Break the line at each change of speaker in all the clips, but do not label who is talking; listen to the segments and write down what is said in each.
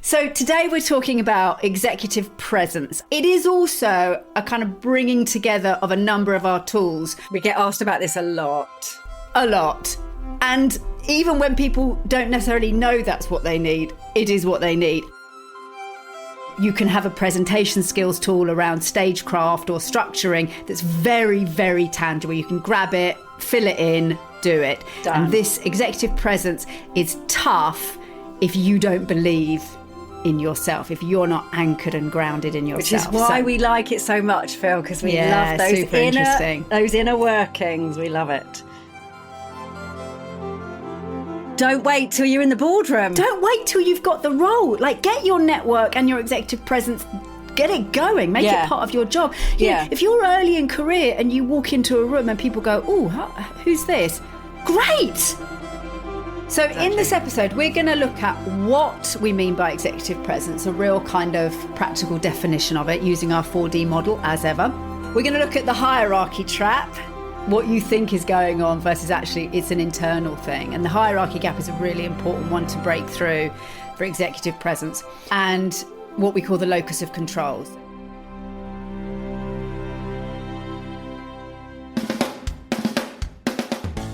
So today we're talking about executive presence. It is also a kind of bringing together of a number of our tools.
We get asked about this a lot.
A lot. And even when people don't necessarily know that's what they need, it is what they need. You can have a presentation skills tool around stagecraft or structuring that's very, very tangible. You can grab it, fill it in, do it.
Done.
And this executive presence is tough if you don't believe in yourself, if you're not anchored and grounded in yourself.
Which is why we like it so much, Phil, because we love those inner workings. We love it. Don't wait till you're in the boardroom.
Don't wait till you've got the role. Like, get your network and your executive presence, get it going, make it part of your job. You know, if you're early in career and you walk into a room and people go, "Oh, who's this?" Great. So in this episode, we're going to look at what we mean by executive presence, a real kind of practical definition of it, using our 4D model as ever. We're going to look at the hierarchy trap, what you think is going on versus actually it's an internal thing. And the hierarchy gap is a really important one to break through for executive presence, and what we call the locus of controls.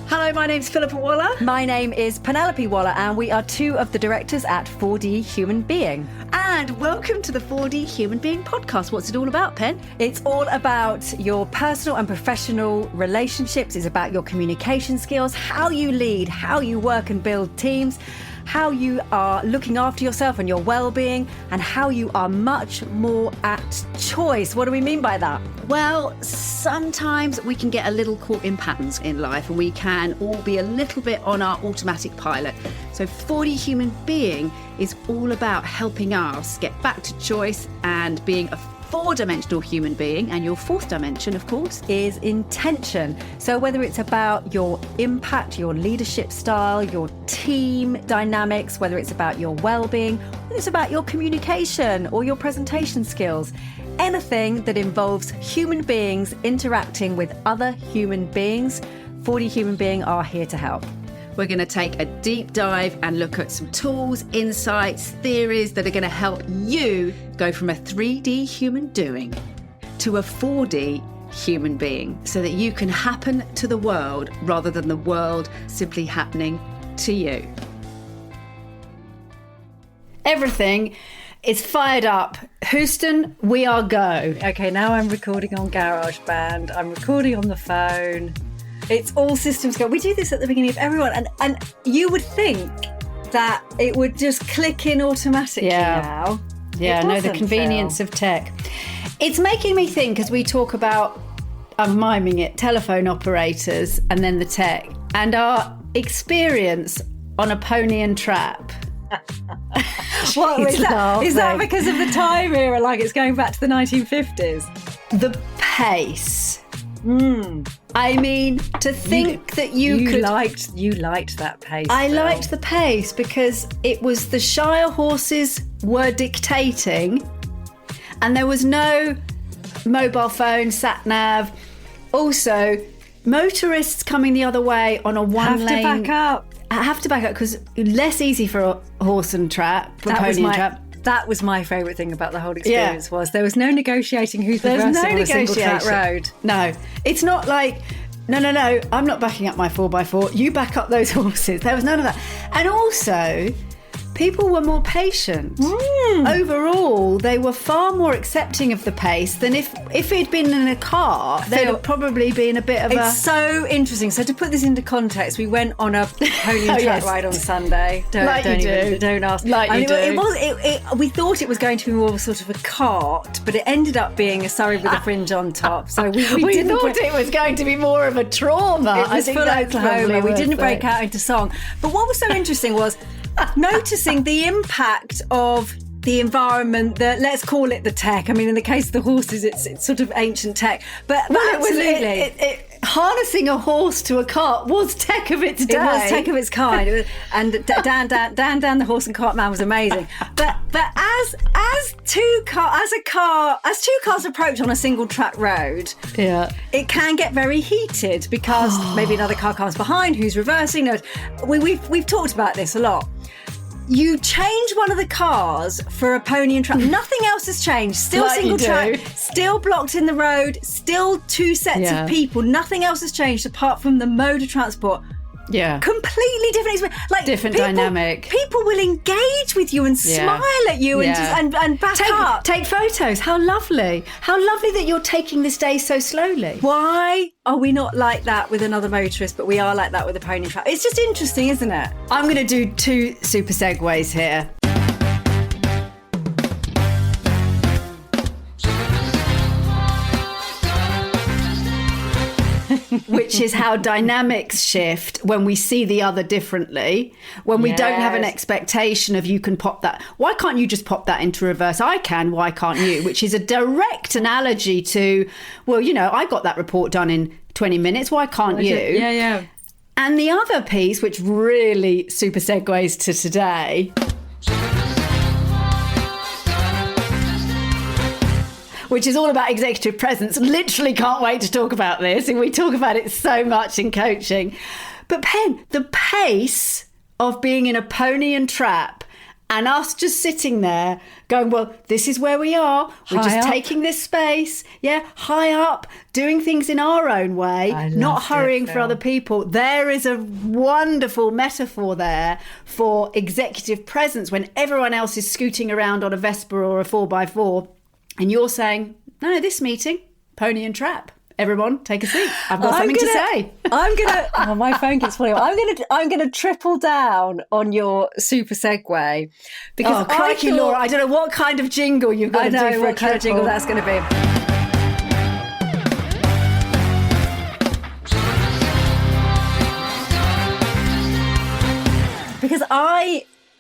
Hello, my name's Philippa Waller.
My name is Penelope Waller, and we are two of the directors at 4D Human Being.
And welcome to the 4D Human Being podcast. What's it all about, Pen?
It's all about your personal and professional relationships. It's about your communication skills, how you lead, how you work and build teams, how you are looking after yourself and your well-being, and how you are much more at choice. What do we mean by that?
Well, sometimes we can get a little caught in patterns in life, and we can all be a little bit on our automatic pilot. So 4D Human Being is all about helping us get back to choice and being a four-dimensional human being. And your fourth dimension, of course,
is intention. So whether it's about your impact, your leadership style, your team dynamics, whether it's about your well-being, whether it's about your communication or your presentation skills, anything that involves human beings interacting with other human beings, 4D Human Being are here to help.
We're going to take a deep dive and look at some tools, insights, theories that are going to help you go from a 3D human doing to a 4D human being, so that you can happen to the world rather than the world simply happening to you. Everything is fired up. Houston, we are go.
Okay, now I'm recording on GarageBand. I'm recording on the phone. It's all systems go. We do this at the beginning of everyone, and you would think that it would just click in automatically now.
Yeah, no, the convenience of tech. It's making me think, as we talk about, I'm miming it, telephone operators and then the tech, and our experience on a pony and trap.
What is that? Is that because of the time era, like it's going back to the 1950s?
The pace. I mean, to think that you could...
You liked that pace.
I liked the pace because it was the Shire horses were dictating, and there was no mobile phone, sat-nav. Also, motorists coming the other way on a one-lane...
Have to back up.
I have to back up because less easy for a horse and trap, for pony and trap.
That was my favourite thing about the whole experience was there was no negotiating who's reversing on a single track road.
No, it's not like, no, I'm not backing up my 4x4. You back up those horses. There was none of that. And also, people were more patient. Overall, they were far more accepting of the pace than if it had been in a car, there'd have probably been a bit of
It's so interesting. So to put this into context, we went on a pony and track ride on Sunday. Don't ask. We thought it was going to be more of a sort of a cart, but it ended up being a Surrey with a fringe on top. So we
thought it was going to be more of a trauma.
It was full Oklahoma. We didn't break out into song. But what was so interesting was noticing the impact of the environment, let's call it the tech. I mean, in the case of the horses, it's sort of ancient tech. But absolutely.
Harnessing a horse to a cart was tech of its day.
It was tech of its kind. And Dan, the horse and cart man was amazing. But as two cars approach on a single track road, it can get very heated because maybe another car comes behind who's reversing. We've talked about this a lot. You change one of the cars for a pony and trap. Nothing else has changed. Still
Like
single
you
track,
do.
still blocked in the road, still two sets of people. Nothing else has changed apart from the mode of transport.
Yeah.
Completely different experience. Like
Different dynamic.
People will engage with you and smile at you and back up.
Take photos. How lovely. How lovely that you're taking this day so slowly.
Why are we not like that with another motorist, but we are like that with a pony trap? It's just interesting, isn't it?
I'm going to do 2 super segues here. Which is how dynamics shift when we see the other differently, when we don't have an expectation of you can pop that. Why can't you just pop that into reverse? I can, why can't you? Which is a direct analogy to, well, you know, I got that report done in 20 minutes. Why can't you?
Yeah.
And the other piece, which really super segues to today, which is all about executive presence. Literally can't wait to talk about this. And we talk about it so much in coaching. But Pen, the pace of being in a pony and trap and us just sitting there going, well, this is where we are. We're just taking this space. Yeah, high up, doing things in our own way, not hurrying for other people. There is a wonderful metaphor there for executive presence when everyone else is scooting around on a Vespa or a 4x4. And you're saying, no, this meeting, pony and trap. Everyone, take a seat. I've got something to say.
Oh, my phone keeps falling off. I'm gonna triple down on your super segue because
crikey, Laura, I don't know what kind of jingle you've got to do for a triple.
What kind of jingle that's going to be. Because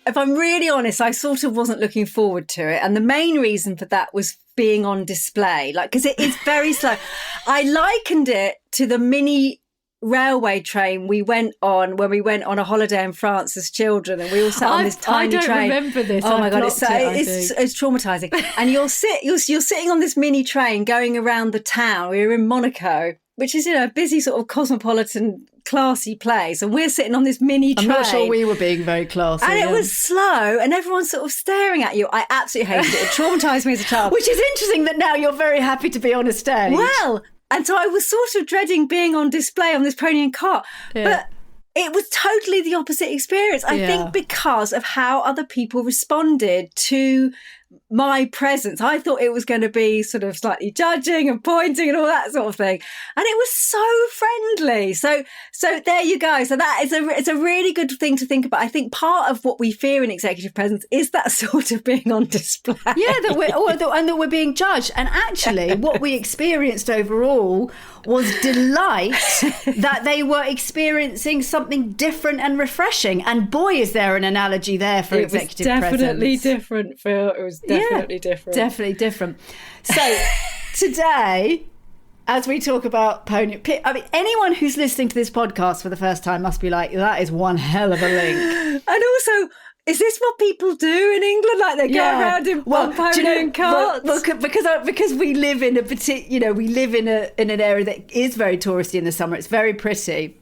if I'm really honest, I sort of wasn't looking forward to it. And the main reason for that was being on display, because it is very slow. I likened it to the mini railway train we went on when we went on a holiday in France as children, and we all sat on this tiny train.
I don't remember this.
Oh my God, it's traumatizing. And you're sitting on this mini train going around the town. We were in Monaco, which is, a busy sort of cosmopolitan, classy place, and we're sitting on this mini train.
I'm not sure we were being very classy.
And it was slow, and everyone's sort of staring at you. I absolutely hated it. It traumatised me as a child.
Which is interesting that now you're very happy to be on a stage.
Well, and so I was sort of dreading being on display on this pony and cart. Yeah. But it was totally the opposite experience. I think because of how other people responded to my presence. I thought it was going to be sort of slightly judging and pointing and all that sort of thing. And it was so friendly. So there you go. So it's a really good thing to think about. I think part of what we fear in executive presence is that sort of being on display.
Yeah, that we're being judged. And actually what we experienced overall was delight that they were experiencing something different and refreshing. And boy, is there an analogy there for executive presence.
It was definitely different, Phil. It was definitely different.
Definitely different. So today, as we talk about pony, I mean, anyone who's listening to this podcast for the first time must be like, that is one hell of a link.
And also, is this what people do in England? Like they go around in pony and carts?
Well, because we live in we live in an area that is very touristy in the summer. It's very pretty.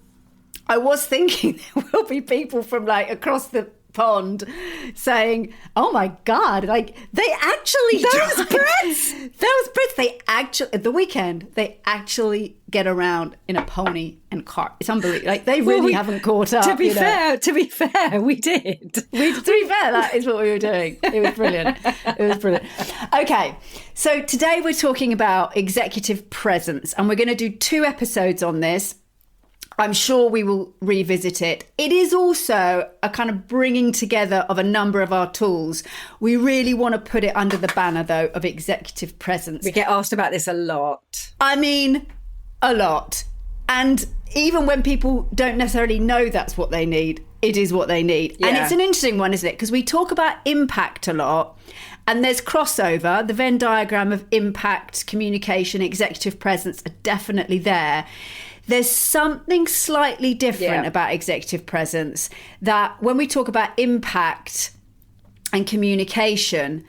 I was thinking there will be people from like across the pond saying, oh my God, like they actually
those Brits
they actually at the weekend they actually get around in a pony and cart. It's unbelievable. Like they really haven't caught up.
To be fair, we did.
To be fair, that is what we were doing. It was brilliant. Okay, so today we're talking about executive presence, and we're going to do 2 episodes on this. I'm sure we will revisit it. It is also a kind of bringing together of a number of our tools. We really want to put it under the banner, though, of executive presence.
We get asked about this a lot.
I mean, a lot. And even when people don't necessarily know that's what they need, it is what they need. Yeah. And it's an interesting one, isn't it? Because we talk about impact a lot. And there's crossover. The Venn diagram of impact, communication, executive presence are definitely there. There's something slightly different about executive presence, that when we talk about impact and communication,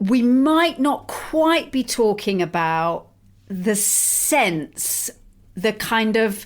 we might not quite be talking about the sense, the kind of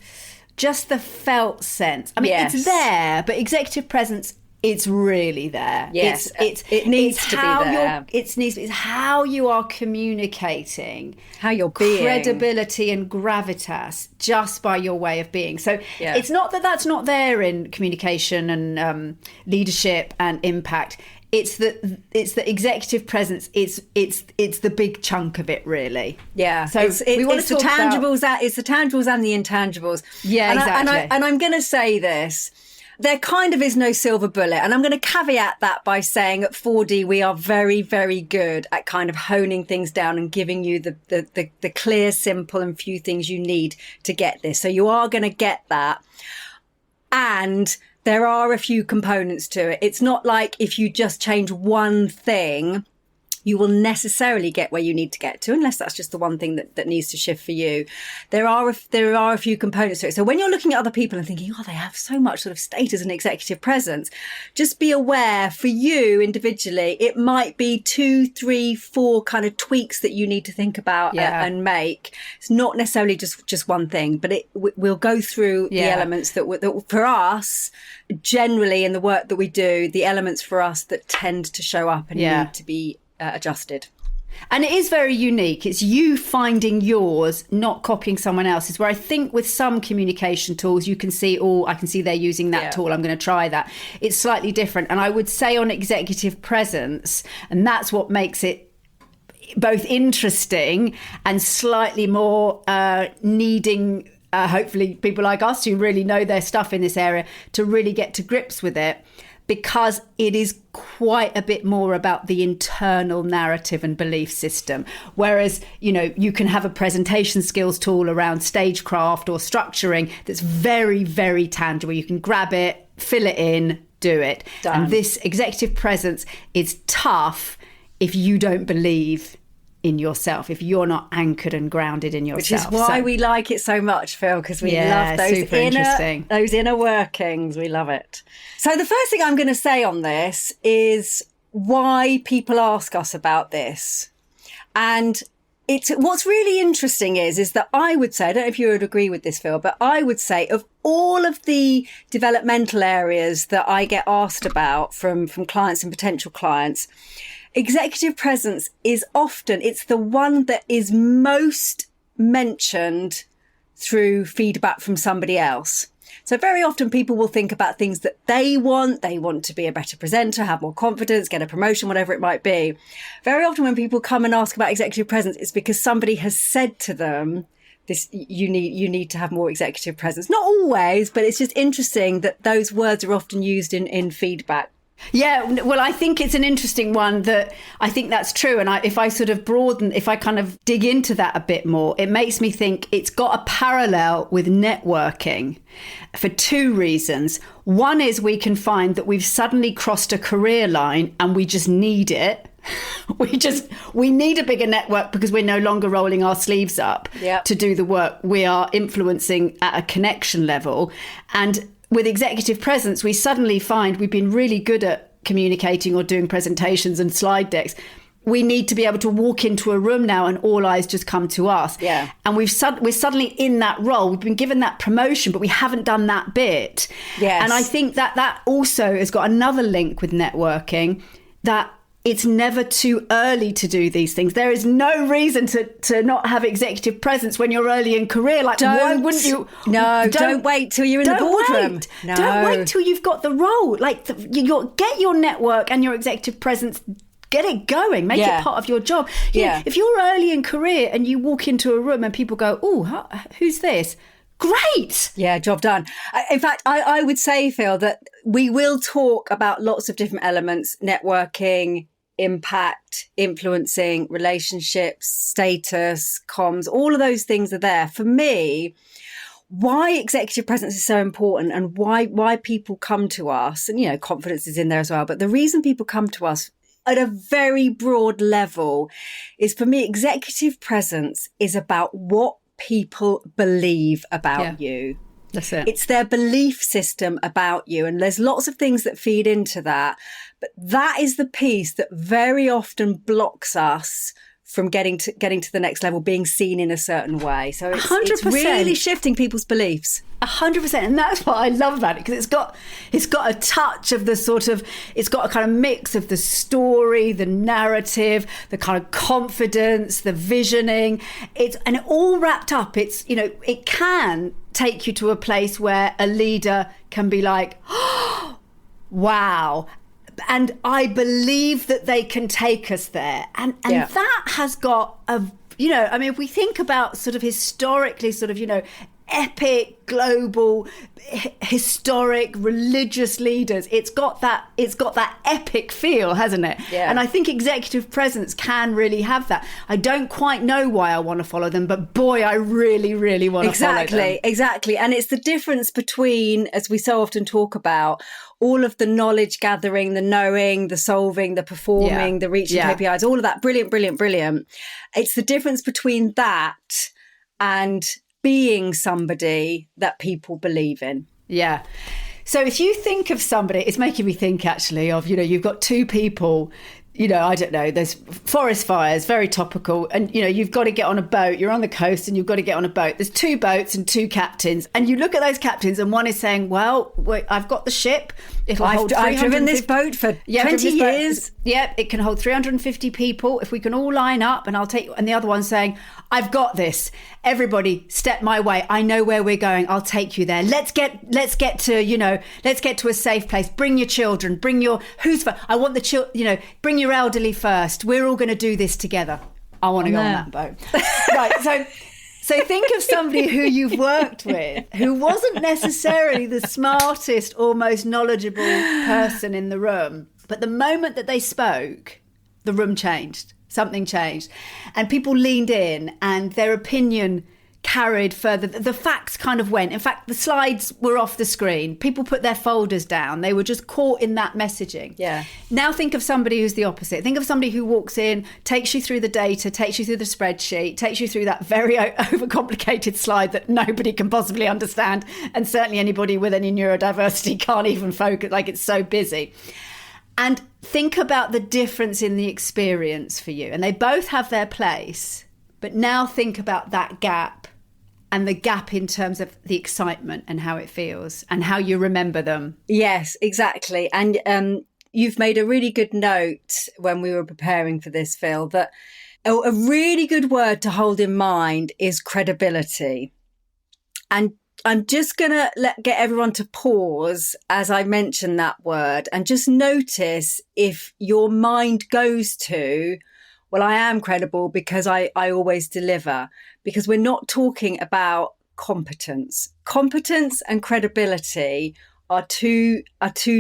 just the felt sense. I mean, it's there, but executive presence it's really there.
Yes, it needs to be there.
It's how you are communicating,
how you're being,
credibility and gravitas just by your way of being. So it's not that that's not there in communication and leadership and impact. It's the executive presence. It's the big chunk of it, really.
Yeah.
So we want to talk
about it's the tangibles and the intangibles.
Yeah, exactly.
And I'm going to say this. There kind of is no silver bullet. And I'm going to caveat that by saying at 4D, we are very, very good at kind of honing things down and giving you the clear, simple and few things you need to get this. So you are going to get that. And there are a few components to it. It's not like if you just change one thing, you will necessarily get where you need to get to, unless that's just the one thing that needs to shift for you. There are a few components to it. So when you're looking at other people and thinking, oh, they have so much sort of status and executive presence, just be aware for you individually, it might be 2, 3, 4 kind of tweaks that you need to think about and make. It's not necessarily just one thing, but we'll go through the elements that for us, generally in the work that we do, the elements for us that tend to show up and need to be adjusted.
And it is very unique. It's you finding yours, not copying someone else's, where I think with some communication tools, you can see, I can see they're using that tool. I'm going to try that. It's slightly different. And I would say on executive presence, and that's what makes it both interesting and slightly more needing, hopefully people like us who really know their stuff in this area to really get to grips with it. Because it is quite a bit more about the internal narrative and belief system. Whereas, you can have a presentation skills tool around stagecraft or structuring that's very, very tangible. You can grab it, fill it in, do it.
Done.
And this executive presence is tough if you don't believe in yourself, if you're not anchored and grounded in yourself.
Which is why we like it so much, Phil, because we love those inner workings. We love it. So the first thing I'm going to say on this is why people ask us about this. And what's really interesting is that I would say, I don't know if you would agree with this, Phil, but I would say of all of the developmental areas that I get asked about from clients and potential clients, executive presence is often, it's the one that is most mentioned through feedback from somebody else. So very often people will think about things that they want to be a better presenter, have more confidence, get a promotion, whatever it might be. Very often when people come and ask about executive presence, it's because somebody has said to them, you need to have more executive presence. Not always, but it's just interesting that those words are often used in feedback.
Yeah, well, I think it's an interesting one that I think that's true. And if I kind of dig into that a bit more, it makes me think it's got a parallel with networking for 2 reasons. One is we can find that we've suddenly crossed a career line and we just need it. We need a bigger network because we're no longer rolling our sleeves up to do the work. We are influencing at a connection level. And with executive presence, we suddenly find we've been really good at communicating or doing presentations and slide decks. We need to be able to walk into a room now and all eyes just come to us.
Yeah.
And we're suddenly in that role. We've been given that promotion, but we haven't done that bit.
Yes.
And I think that also has got another link with networking, that it's never too early to do these things. There is no reason to not have executive presence when you're early in career. Like, why wouldn't you?
No, don't wait till you're in the boardroom.
No. Don't wait till you've got the role. Like, get your network and your executive presence. Get it going. Make it part of your job. If you're early in career and you walk into a room and people go, "Oh, who's this?" Great.
Yeah, job done. In fact, I would say, Phil, that we will talk about lots of different elements: networking, impact, influencing, relationships, status, comms, all of those things are there. For me, why executive presence is so important and why people come to us, and, confidence is in there as well. But the reason people come to us at a very broad level is, for me, executive presence is about what people believe about you.
That's it.
It's their belief system about you. And there's lots of things that feed into that. But that is the piece that very often blocks us from getting to the next level, being seen in a certain way. So it's
100%.
really shifting people's beliefs.
100%, and that's what I love about it, because it's got a touch of the sort of, it's got a kind of mix of the story, the narrative, the kind of confidence, the visioning. And it all wrapped up. It's, you know, it can take you to a place where a leader can be like, oh, wow. And I believe that they can take us there. And that has got a, you know, I mean, if we think about sort of historically, sort of, you know, epic, global, historic, religious leaders, it's got that epic feel, hasn't it?
Yeah.
And I think executive presence can really have that. I don't quite know why I want to follow them, but boy, I really, really want to follow them.
Exactly. And it's the difference between, as we so often talk about, all of the knowledge gathering, the knowing, the solving, the performing, the reaching KPIs, all of that. Brilliant. It's the difference between that and being somebody that people believe in.
Yeah. So if you think of somebody, it's making me think actually of, you know, you've got two people, you know, I don't know, there's forest fires, very topical. And, you know, you've got to get on a boat. You're on the coast and you've got to get on a boat. There's two boats and two captains. And you look at those captains and one is saying, well, wait, I've got the ship.
I've driven this boat for 20 years.
Yeah, it can hold 350 people. If we can all line up and I'll take you. And the other one's saying, I've got this. Everybody, step my way. I know where we're going. I'll take you there. Let's get to, you know, let's get to a safe place. Bring your children. Bring your, who's first? I want the children, you know, bring your elderly first. We're all going to do this together. I want to go on that boat. Right. So think of somebody who you've worked with who wasn't necessarily the smartest or most knowledgeable person in the room. But the moment that they spoke, the room changed. Something changed. And people leaned in and their opinion carried further. The facts kind of went. In fact, the slides were off the screen. People put their folders down. They were just caught in that messaging.
Yeah.
Now think of somebody who's the opposite. Think of somebody who walks in, takes you through the data, takes you through the spreadsheet, takes you through that very overcomplicated slide that nobody can possibly understand. And certainly anybody with any neurodiversity can't even focus, like it's so busy. And think about the difference in the experience for you. And they both have their place. But now think about that gap and the gap in terms of the excitement and how it feels and how you remember them.
Yes, exactly. And you've made a really good note when we were preparing for this, Phil, that a really good word to hold in mind is credibility. And I'm just going to get everyone to pause as I mention that word and just notice if your mind goes to, well, I am credible because I always deliver, because we're not talking about competence. Competence and credibility are two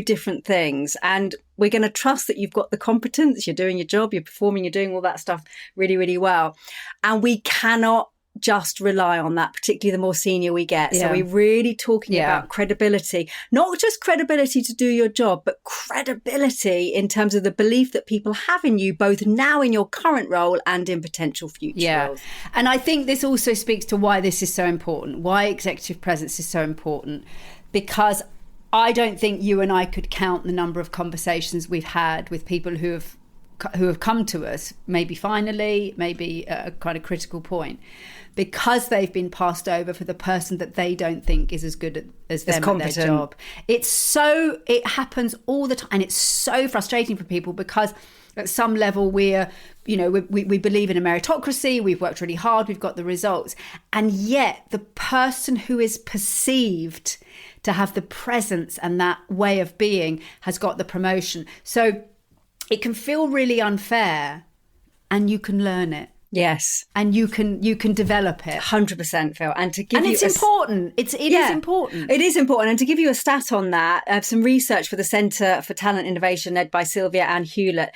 different things. And we're going to trust that you've got the competence, you're doing your job, you're performing, you're doing all that stuff really, really well. And we cannot just rely on that, particularly the more senior we get. So we're really talking about credibility, not just credibility to do your job, but credibility in terms of the belief that people have in you, both now in your current role and in potential future roles.
And I think this also speaks to why this is so important, why executive presence is so important, because I don't think you and I could count the number of conversations we've had with people who have come to us, maybe finally, maybe at a kind of critical point, because they've been passed over for the person that they don't think is as good as them at their job. It happens all the time, and it's so frustrating for people because at some level we believe in a meritocracy, we've worked really hard, we've got the results, and yet the person who is perceived to have the presence and that way of being has got the promotion. So it can feel really unfair, and you can learn it.
Yes.
And you can develop it.
100%, Phil. And
it's important. It is important.
It is important. And to give you a stat on that, I have some research for the Centre for Talent Innovation led by Sylvia Ann Hewlett,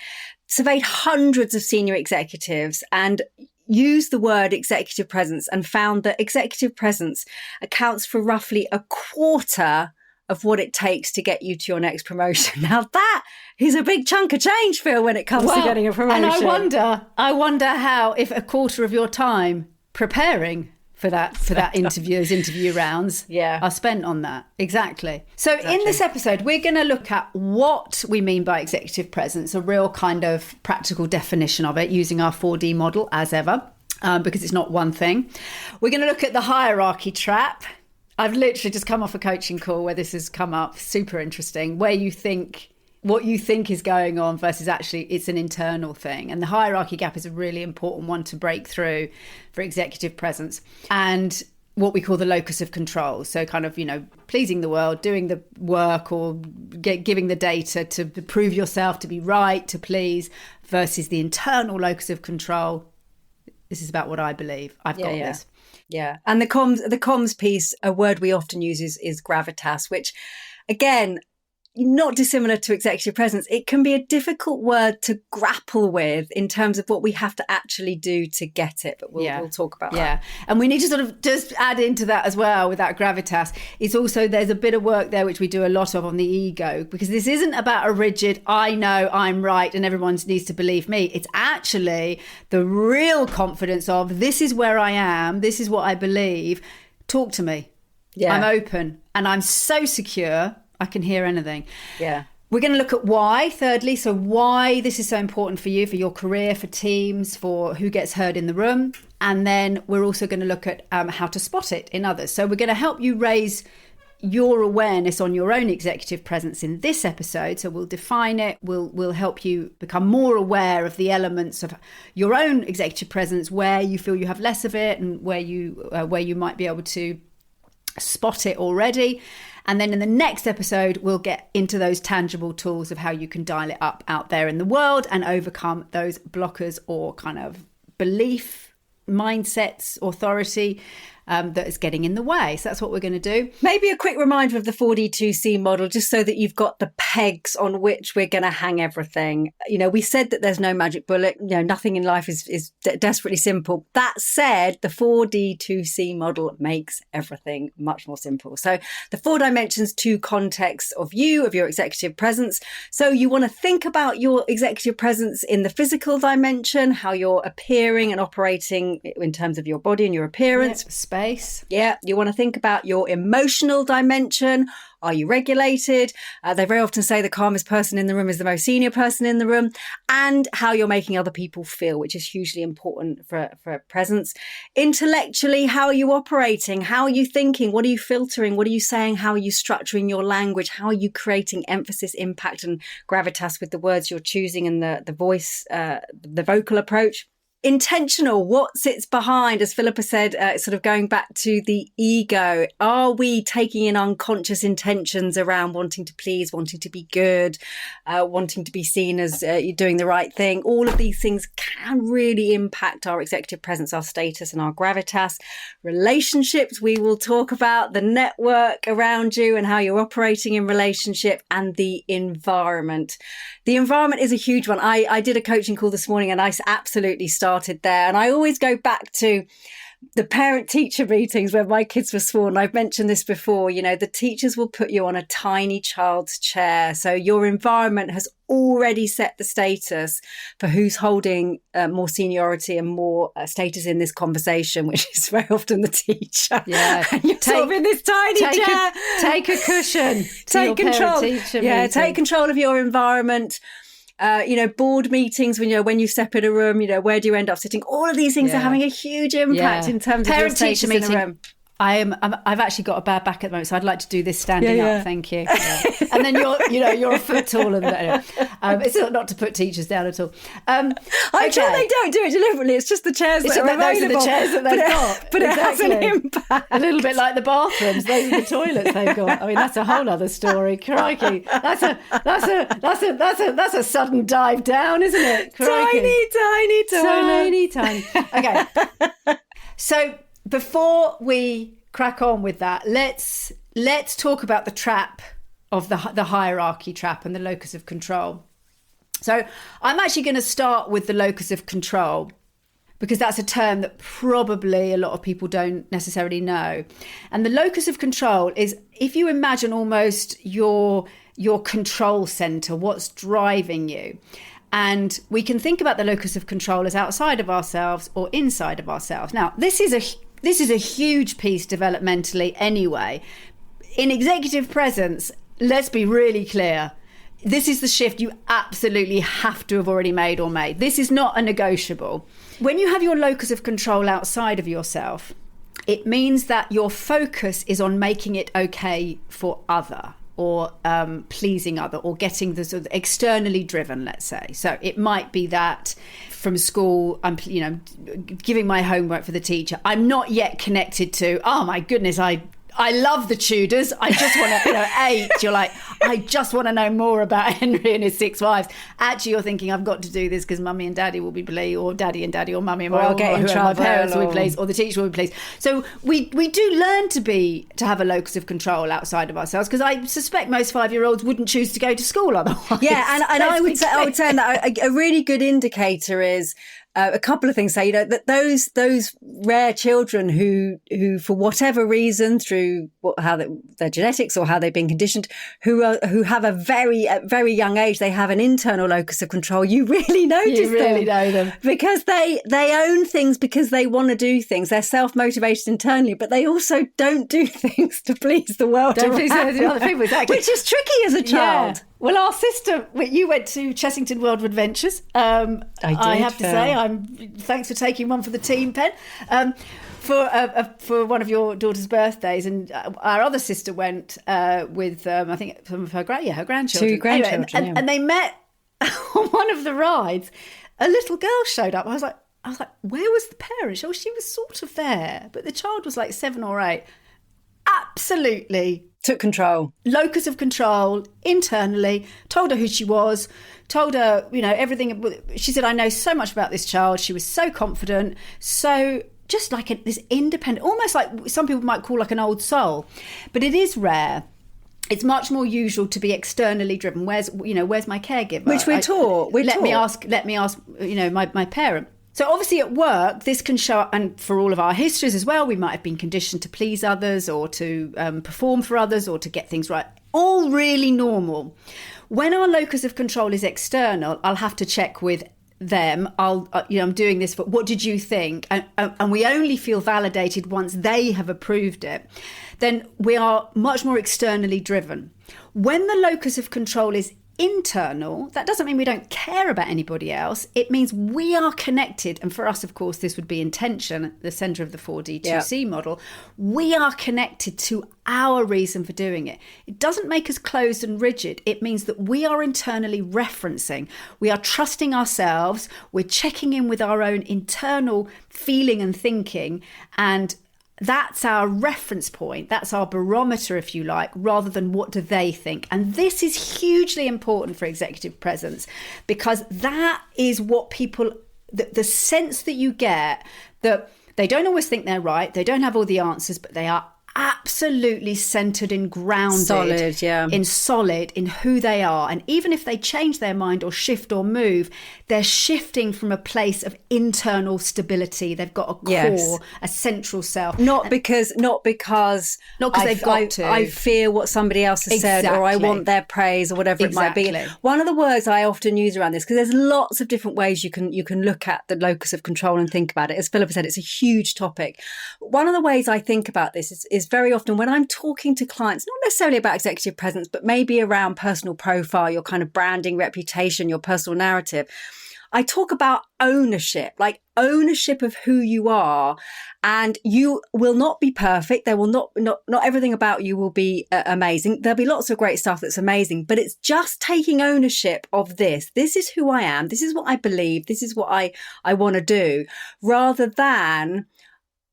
surveyed hundreds of senior executives and used the word executive presence and found that executive presence accounts for roughly a quarter of what it takes to get you to your next promotion. Now that is a big chunk of change, Phil, when it comes to getting a promotion.
And I wonder how, if a quarter of your time preparing for that interview rounds are spent on that. Exactly. So in this episode, we're going to look at what we mean by executive presence, a real kind of practical definition of it using our 4D model as ever, because it's not one thing. We're going to look at the hierarchy trap. I've literally just come off a coaching call where this has come up. Super interesting. What you think is going on versus actually it's an internal thing. And the hierarchy gap is a really important one to break through for executive presence. And what we call the locus of control. So kind of, pleasing the world, doing the work or giving the data to prove yourself, to be right, to please, versus the internal locus of control. This is about what I believe. I've got this.
Yeah. And the comms piece, a word we often use is gravitas, which again, not dissimilar to executive presence. It can be a difficult word to grapple with in terms of what we have to actually do to get it. But we'll talk about that.
Yeah. And we need to sort of just add into that as well with that gravitas. It's also, there's a bit of work there, which we do a lot of on the ego, because this isn't about a rigid, I know I'm right and everyone needs to believe me. It's actually the real confidence of this is where I am. This is what I believe. Talk to me. Yeah. I'm open and I'm so secure. I can hear anything.
Yeah.
We're going to look at why, thirdly. So why this is so important for you, for your career, for teams, for who gets heard in the room. And then we're also going to look at how to spot it in others. So we're going to help you raise your awareness on your own executive presence in this episode. So we'll define it. We'll help you become more aware of the elements of your own executive presence, where you feel you have less of it and where you might be able to spot it already. And then in the next episode, we'll get into those tangible tools of how you can dial it up out there in the world and overcome those blockers or kind of belief, mindsets, authority that is getting in the way. So that's what we're going to do.
Maybe a quick reminder of the 4D2C model, just so that you've got the pegs on which we're going to hang everything. We said that there's no magic bullet. Nothing in life is desperately simple. That said, the 4D2C model makes everything much more simple. So the 4 dimensions, 2 contexts of you, of your executive presence. So you want to think about your executive presence in the physical dimension, how you're appearing and operating in terms of your body and your appearance.
Yep. Space.
Yeah, you want to think about your emotional dimension. Are you regulated? They very often say the calmest person in the room is the most senior person in the room, and how you're making other people feel, which is hugely important for presence. Intellectually, how are you operating? How are you thinking? What are you filtering? What are you saying? How are you structuring your language? How are you creating emphasis, impact, and gravitas with the words you're choosing and the voice, the vocal approach? Intentional, what sits behind, as Philippa said, sort of going back to the ego. Are we taking in unconscious intentions around wanting to please, wanting to be good, wanting to be seen as you're doing the right thing? All of these things can really impact our executive presence, our status and our gravitas. Relationships, we will talk about the network around you and how you're operating in relationship, and the environment. The environment is a huge one. I did a coaching call this morning and I absolutely started there. And I always go back to the parent-teacher meetings where my kids were sworn. I've mentioned this before. The teachers will put you on a tiny child's chair. So your environment has already set the status for who's holding more seniority and more status in this conversation, which is very often the teacher.
Yeah,
and you're sort of in this tiny chair.
Take a cushion.
Take control.
Yeah,
take control of your environment. Board meetings, when you step in a room, where do you end up sitting? All of these things are having a huge impact in terms of your status in a room.
I've actually got a bad back at the moment, so I'd like to do this standing up. Thank you. Yeah. And then you're a foot taller than that. It's not to put teachers down at all.
I'm sure they don't do it deliberately. It's just the chairs that are available.
Those are the chairs that they've got.
But exactly. It has an impact.
A little bit like the bathrooms. Those are the toilets they've got. I mean, that's a whole other story. Crikey, that's a sudden dive down, isn't it? Crikey.
Tiny toilet.
Tiny. Okay. So, before we crack on with that, let's talk about the trap of the hierarchy trap and the locus of control. So I'm actually going to start with the locus of control, because that's a term that probably a lot of people don't necessarily know. And the locus of control is, if you imagine almost your control center, what's driving you. And we can think about the locus of control as outside of ourselves or inside of ourselves. Now, this is this is a huge piece developmentally anyway. In executive presence, let's be really clear. This is the shift you absolutely have to have already made or made. This is not a negotiable. When you have your locus of control outside of yourself, it means that your focus is on making it okay for other, or pleasing other, or getting the sort of externally driven, let's say. So it might be that from school, I'm, giving my homework for the teacher. I'm not yet connected to, oh my goodness, I love the Tudors. I just want to, 8, you're like, I just want to know more about Henry and his 6 wives. Actually, you're thinking, I've got to do this because mummy and daddy will be pleased, or daddy and daddy, or mummy and my parents will be pleased, or the teacher will be pleased. So we do learn to have a locus of control outside of ourselves, because I suspect most 5-year-olds wouldn't choose to go to school otherwise.
Yeah, and I would say that a really good indicator is a couple of things. So, that those rare children who for whatever reason, through their genetics or how they've been conditioned, who have at very young age, they have an internal locus of control. You really notice them. You really know them. Because they own things because they want to do things. They're self-motivated internally, but they also don't do things to please the world around.
Please the other people, exactly.
Which is tricky as a child.
Yeah. Well, our sister, you went to Chessington World of Adventures. I have to say, thanks for taking one for the team, Pen, for one of your daughter's birthdays. And our other sister went with, I think, some of her grandchildren.
2 grandchildren,
anyway, and they met on one of the rides. A little girl showed up. I was like, where was the parent? Oh, she was sort of there, but the child was like 7 or 8. Absolutely
took control.
Locus of control internally, told her who she was, told her, everything. She said, I know so much about this child. She was so confident, so just like this independent, almost like some people might call like an old soul. But it is rare. It's much more usual to be externally driven. Where's my caregiver?
Which we're taught.
Let me ask, my parent. So obviously at work, this can show up, and for all of our histories as well, we might have been conditioned to please others, or to perform for others, or to get things right. All really normal. When our locus of control is external, I'll have to check with them. I'm doing this for, what did you think? And we only feel validated once they have approved it. Then we are much more externally driven. When the locus of control is internal, that doesn't mean we don't care about anybody else. It means we are connected. And for us, of course, this would be intention at the center of the 4D2C model. We are connected to our reason for doing it. It doesn't make us closed and rigid. It means that we are internally referencing. We are trusting ourselves. We're checking in with our own internal feeling and thinking, and that's our reference point. That's our barometer, if you like, rather than what do they think. And this is hugely important for executive presence, because that is what people, the sense that you get that they don't always think they're right. They don't have all the answers, but they are absolutely centered and grounded, solid in who they are. And even if they change their mind or shift or move, they're shifting from a place of internal stability. They've got a core, a central self.
Not because they've got to. I fear what somebody else has said, or I want their praise, or whatever it might be. One of the words I often use around this, because there's lots of different ways you can look at the locus of control and think about it. As Philippa said, it's a huge topic. One of the ways I think about this is very often when I'm talking to clients, not necessarily about executive presence, but maybe around personal profile, your kind of branding, reputation, your personal narrative, I talk about ownership, like ownership of who you are. And you will not be perfect. There will not everything about you will be amazing. There'll be lots of great stuff that's amazing, but it's just taking ownership of this. This is who I am. This is what I believe. This is what I want to do, rather than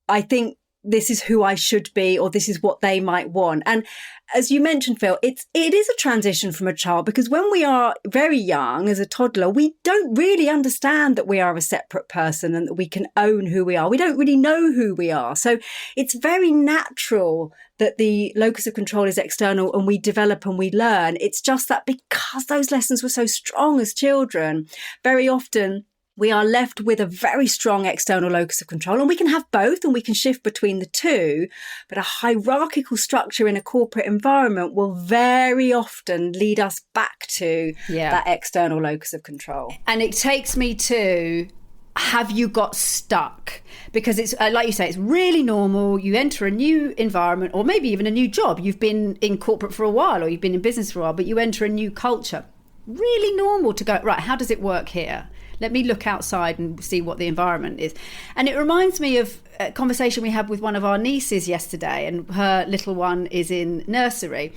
I think this is who I should be, or this is what they might want. And as you mentioned, Phil, it is a transition from a child, because when we are very young, as a toddler, we don't really understand that we are a separate person and that we can own who we are. We don't really know who we are. So it's very natural that the locus of control is external and we develop and we learn. It's just that because those lessons were so strong as children, very often we are left with a very strong external locus of control, and we can have both and we can shift between the two. But a hierarchical structure in a corporate environment will very often lead us back to that external locus of control.
And it takes me to have you got stuck? Because it's like you say, it's really normal. You enter a new environment, or maybe even a new job. You've been in corporate for a while, or you've been in business for a while, but you enter a new culture. Really normal to go, right, how does it work here? Let me look outside and see what the environment is. And it reminds me of a conversation we had with one of our nieces yesterday, and her little one is in nursery.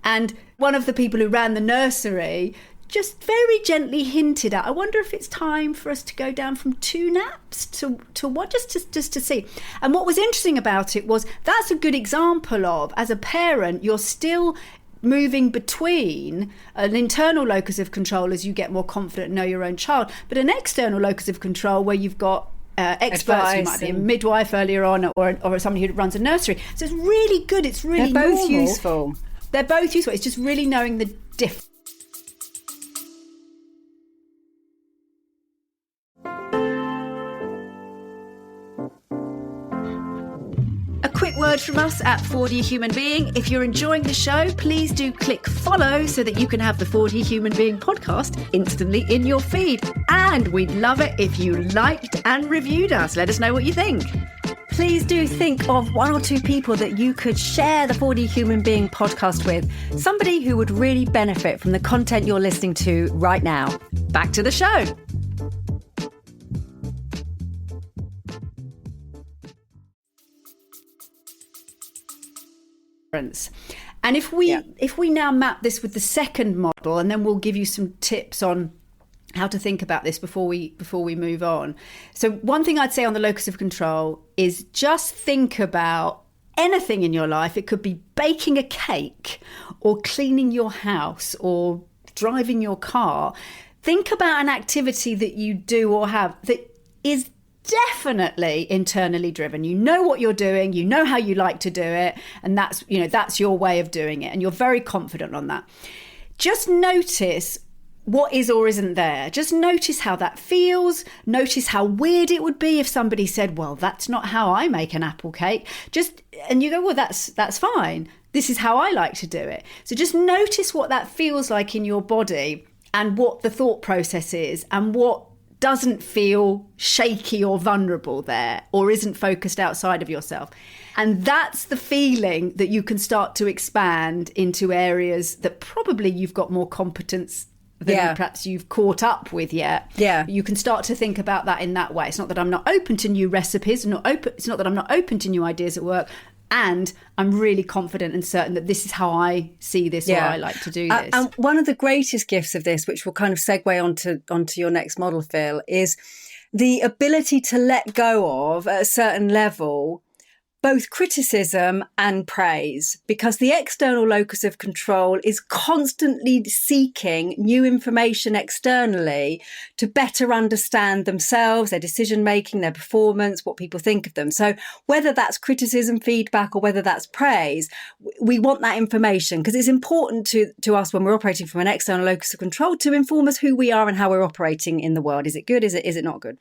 And one of the people who ran the nursery just very gently hinted at, I wonder if it's time for us to go down from 2 naps to what, just to see. And what was interesting about it was that's a good example of, as a parent, you're still moving between an internal locus of control as you get more confident and know your own child, but an external locus of control where you've got experts. You might be a midwife earlier on, or somebody who runs a nursery. So it's really good. It's really
They're both
normal.
useful.
They're both useful. It's just really knowing the difference. A quick word from us at 4D Human Being. If you're enjoying the show, please do click follow so that you can have the 4D Human Being podcast instantly in your feed. And we'd love it if you liked and reviewed us. Let us know what you think.
Please do think of 1 or 2 people that you could share the 4D Human Being podcast with. Somebody who would really benefit from the content you're listening to right now. Back to the show.
And if we now map this with the second model, and then we'll give you some tips on how to think about this before we move on. So one thing I'd say on the locus of control is just think about anything in your life. It could be baking a cake or cleaning your house or driving your car. Think about an activity that you do or have that is definitely internally driven. You know what you're doing, you know how you like to do it, and that's your way of doing it, and you're very confident on that. Just notice what is or isn't there. Just notice how that feels. Notice how weird it would be if somebody said, well, that's not how I make an apple cake. And you go, well, that's fine. This is how I like to do it. So just notice what that feels like in your body, and what the thought process is, and what doesn't feel shaky or vulnerable there, or isn't focused outside of yourself. And that's the feeling that you can start to expand into areas that probably you've got more competence than perhaps you've caught up with yet.
Yeah.
You can start to think about that in that way. It's not that I'm not open to new recipes, it's not that I'm not open to new ideas at work, and I'm really confident and certain that this is how I see this, or I like to do this.
And one of the greatest gifts of this, which will kind of segue onto your next model, Phil, is the ability to let go of, at a certain level, both criticism and praise, because the external locus of control is constantly seeking new information externally to better understand themselves, their decision making, their performance, what people think of them. So whether that's criticism, feedback, or whether that's praise, we want that information because it's important to us when we're operating from an external locus of control to inform us who we are and how we're operating in the world. Is it good? Is it not good?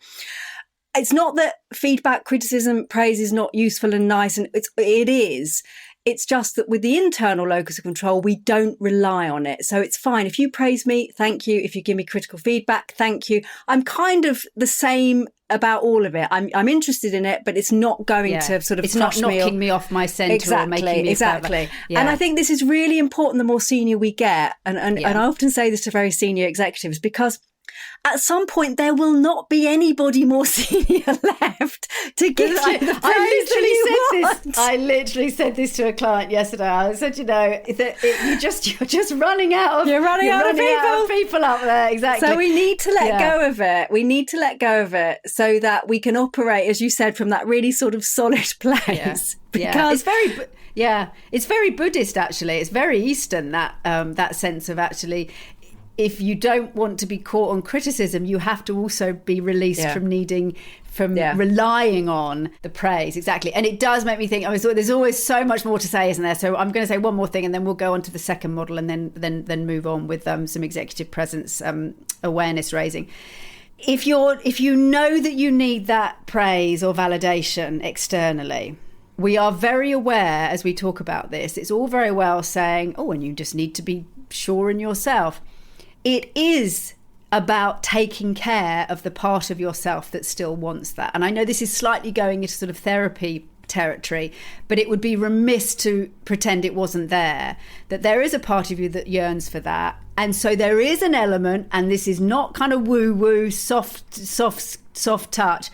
It's not that feedback, criticism, praise is not useful and nice, and it is. It's just that with the internal locus of control, we don't rely on it. So it's fine. If you praise me, thank you. If you give me critical feedback, thank you. I'm kind of the same about all of it. I'm interested in it, but it's not going to sort of
it's not knocking me off my centre or making me
exactly. And I think this is really important the more senior we get. And I often say this to very senior executives, because at some point there will not be anybody more senior left to give you the praise
I literally said this to a client yesterday. I said, you're just running out of people up there. Exactly.
So we need to let go of it. We need to let go of it so that we can operate, as you said, from that really sort of solid place. Because
it's very Buddhist actually. It's very Eastern, that sense of actually, if you don't want to be caught on criticism, you have to also be released from relying on the praise. Exactly. And it does make me think, there's always so much more to say, isn't there? So I'm going to say one more thing, and then we'll go on to the second model, and then move on with some executive presence awareness raising. If you know that you need that praise or validation externally, we are very aware as we talk about this, it's all very well saying, and you just need to be sure in yourself. It is about taking care of the part of yourself that still wants that. And I know this is slightly going into sort of therapy territory, but it would be remiss to pretend it wasn't there, that there is a part of you that yearns for that. And so there is an element, and this is not kind of woo-woo, soft touch.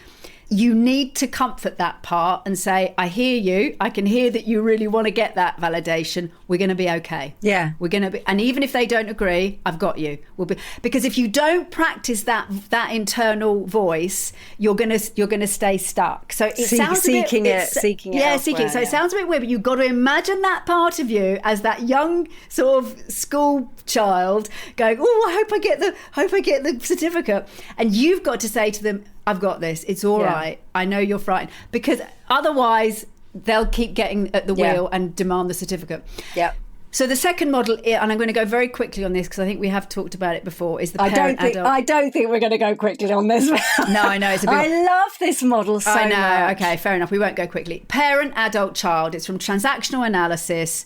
You need to comfort that part and say, I hear you. I can hear that you really want to get that validation. We're going to be okay.
Yeah.
We're going to be, and even if they don't agree, I've got you. We'll be, because if you don't practice that internal voice, you're going to stay stuck. So it sounds
seeking
it.
Seeking it.
Yeah,
elsewhere,
seeking. So it sounds a bit weird, but you've got to imagine that part of you as that young sort of school child going, oh, I hope I get the certificate. And you've got to say to them, I've got this. It's all right. I know you're frightened. Because otherwise, they'll keep getting at the wheel and demand the certificate.
Yeah.
So the second model, and I'm going to go very quickly on this because I think we have talked about it before, is the parent-adult.
I don't think we're going to go quickly on this.
No, I know. It's a bit...
I love this model so much.
I know. Okay, fair enough. We won't go quickly. Parent, adult, child. It's from transactional analysis.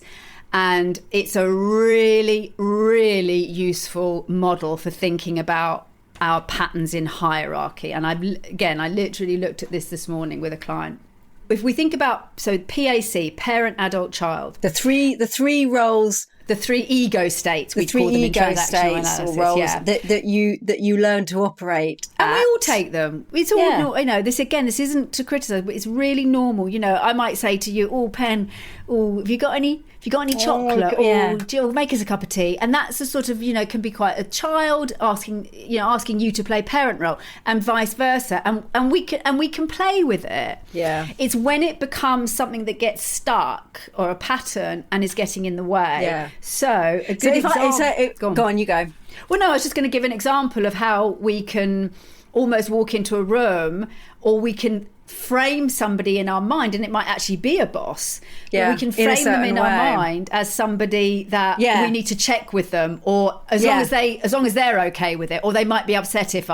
And it's a really, really useful model for thinking about our patterns in hierarchy. And I literally looked at this morning with a client. If we think about, so PAC, parent, adult, child.
The three roles.
The three ego states, we call them in transactional analysis.
Or roles that you learn to operate
at. And we all take them. It's all, this isn't to criticise, but it's really normal. I might say to you, oh, Pen, have you got any chocolate? Or Jill, make us a cup of tea. And that's a sort of, can be quite a child asking you to play parent role, and vice versa. And we can play with it.
Yeah.
It's when it becomes something that gets stuck or a pattern and is getting in the way.
Yeah.
So a good example.
Go on, you go.
Well, no, I was just going to give an example of how we can almost walk into a room, or we can frame somebody in our mind, and it might actually be a boss.
Yeah,
we can frame them in our mind as somebody that we need to check with them, or as long as they're okay with it, or they might be upset if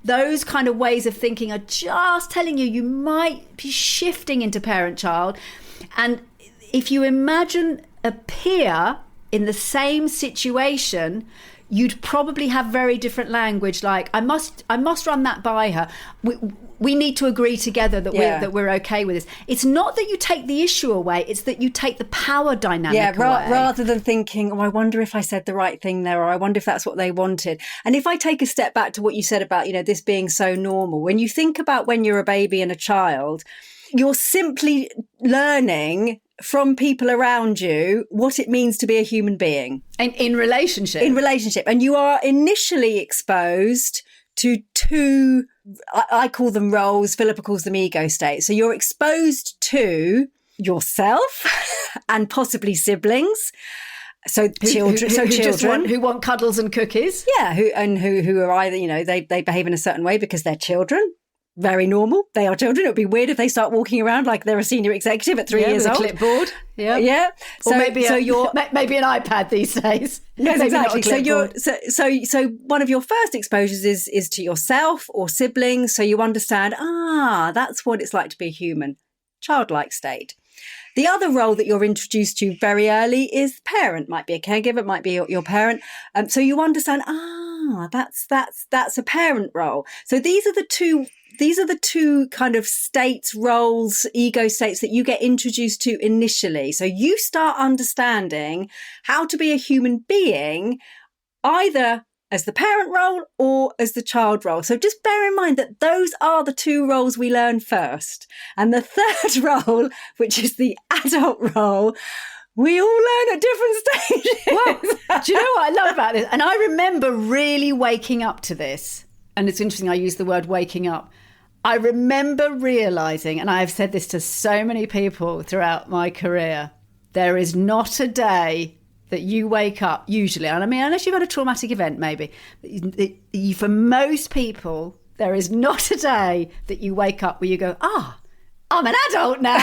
those kind of ways of thinking are just telling you might be shifting into parent-child. And if you imagine a peer in the same situation, you'd probably have very different language. Like, I must run that by her. We need to agree together that we're okay with this. It's not that you take the issue away; it's that you take the power dynamic away.
Rather than thinking, I wonder if I said the right thing there, or I wonder if that's what they wanted. And if I take a step back to what you said about this being so normal, when you think about when you're a baby and a child, you're simply learning from people around you what it means to be a human being.
In relationship.
And you are initially exposed to two, I call them roles, Philippa calls them ego states. So you're exposed to yourself and possibly siblings. So children
who want cuddles and cookies.
Yeah, who are either, they behave in a certain way because they're children. Very normal. They are children. It would be weird if they start walking around like they're a senior executive at 3 years
with
old.
A clipboard. Yeah.
Yeah.
Or maybe an iPad these days.
Yes, exactly. So one of your first exposures is to yourself or siblings. So you understand, that's what it's like to be a human. Childlike state. The other role that you're introduced to very early is parent. Might be a caregiver, might be your parent. So you understand, that's a parent role. So these are the two kind of states, roles, ego states that you get introduced to initially. So you start understanding how to be a human being, either as the parent role or as the child role. So just bear in mind that those are the two roles we learn first. And the third role, which is the adult role, we all learn at different stages.
Well, do you know what I love about this? And I remember really waking up to this. And it's interesting, I use the word waking up. I remember realising, and I have said this to so many people throughout my career, there is not a day that you wake up, usually, and I mean, unless you've had a traumatic event, maybe, for most people, there is not a day that you wake up where you go, I'm an adult now.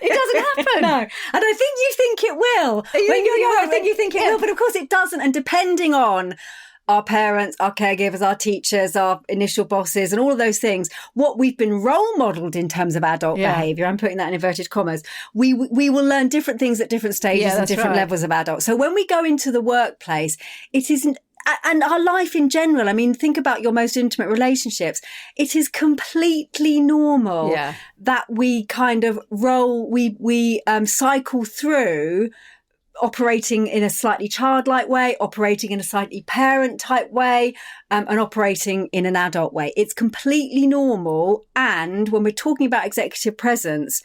It doesn't happen.
No. And I think you think it will. I think you think it will, but of course it doesn't. And depending on our parents, our caregivers, our teachers, our initial bosses, and all of those things, what we've been role modelled in terms of adult behaviour, I'm putting that in inverted commas, we will learn different things at different stages and different levels of adult. So when we go into the workplace, it isn't and our life in general. I mean, think about your most intimate relationships. It is completely normal that we kind of we cycle through operating in a slightly childlike way, operating in a slightly parent type way, and operating in an adult way. It's completely normal. And when we're talking about executive presence,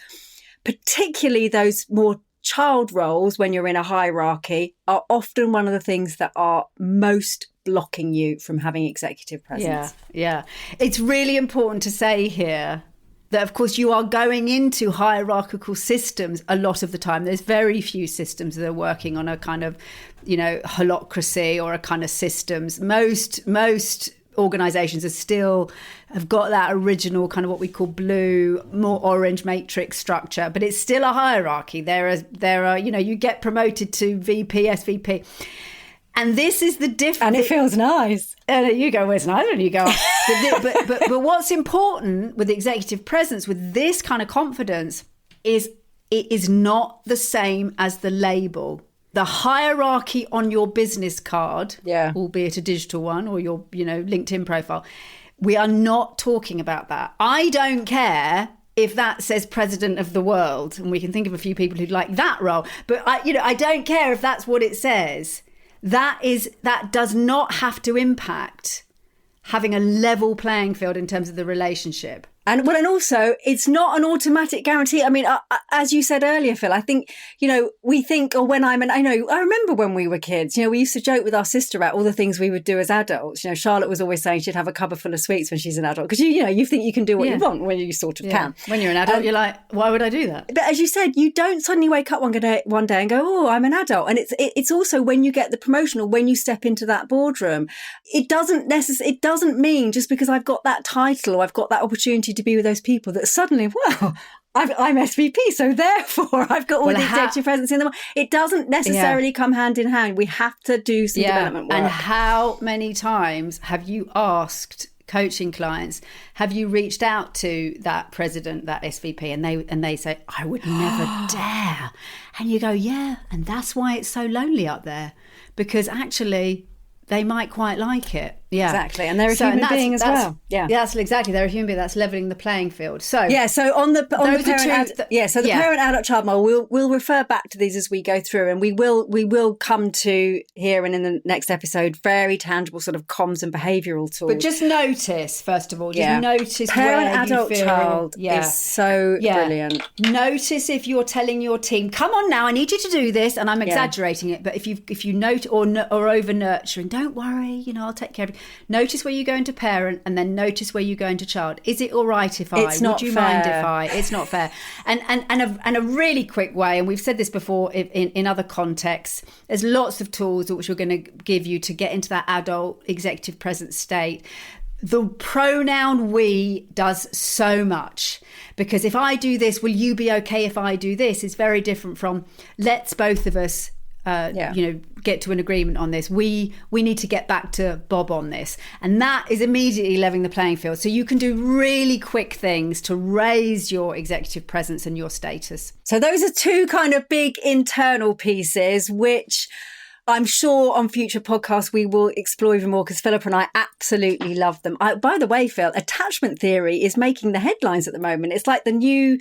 particularly those more child roles when you're in a hierarchy, are often one of the things that are most blocking you from having executive presence.
Yeah. It's really important to say here that, of course, you are going into hierarchical systems a lot of the time. There's very few systems that are working on a kind of, holocracy or a kind of systems. Most organizations have got that original kind of what we call blue, more orange matrix structure, but it's still a hierarchy. There are, you get promoted to VP, SVP. And this is the difference.
And it feels nice.
And you go, where's nice? And you go, but what's important with executive presence, with this kind of confidence, is it is not the same as the label. The hierarchy on your business card, albeit a digital one, or your, LinkedIn profile, we are not talking about that. I don't care if that says president of the world, and we can think of a few people who'd like that role, but I don't care if that's what it says. That does not have to impact having a level playing field in terms of the relationship.
And also, it's not an automatic guarantee. I mean, as you said earlier, Phil, I think, we think, I remember when we were kids, we used to joke with our sister about all the things we would do as adults. Charlotte was always saying she'd have a cupboard full of sweets when she's an adult. Because, you think you can do what you want when you sort of can.
When you're an adult, you're like, why would I do that?
But as you said, you don't suddenly wake up one day and go, oh, I'm an adult. And it's also when you get the promotion or when you step into that boardroom, it doesn't mean just because I've got that title or I've got that opportunity to be with those people that suddenly, I'm SVP, so therefore I've got all the executive presence in them. It doesn't necessarily come hand in hand. We have to do some development work.
And how many times have you asked coaching clients, have you reached out to that president, that SVP, and they say, I would never dare. And you go, yeah, and that's why it's so lonely up there, because actually they might quite like it. Yeah,
exactly. And they're a human being as well. Yeah,
that's exactly. They're a human being. That's leveling the playing field. So
So on the parent adult child model, we'll refer back to these as we go through, and we will come to here and in the next episode very tangible sort of comms and behavioural tools.
But just notice, first of all, notice
parent
where
adult
you feel,
child is so brilliant.
Notice if you're telling your team, come on now, I need you to do this, and I'm exaggerating it, but if you note or over nurturing, don't worry, I'll take care of you. Notice where you go into parent, and then notice where you go into child. Is it all right if I? Would you mind if I? It's not fair. And a really quick way, and we've said this before in other contexts, there's lots of tools which we're going to give you to get into that adult executive presence state. The pronoun we does so much, because if I do this, will you be okay if I do this? Is very different from let's both of us get to an agreement on this. We need to get back to Bob on this. And that is immediately leveling the playing field. So you can do really quick things to raise your executive presence and your status.
So those are two kind of big internal pieces, which I'm sure on future podcasts we will explore even more, because Philip and I absolutely love them. By the way, Phil, attachment theory is making the headlines at the moment. It's like the new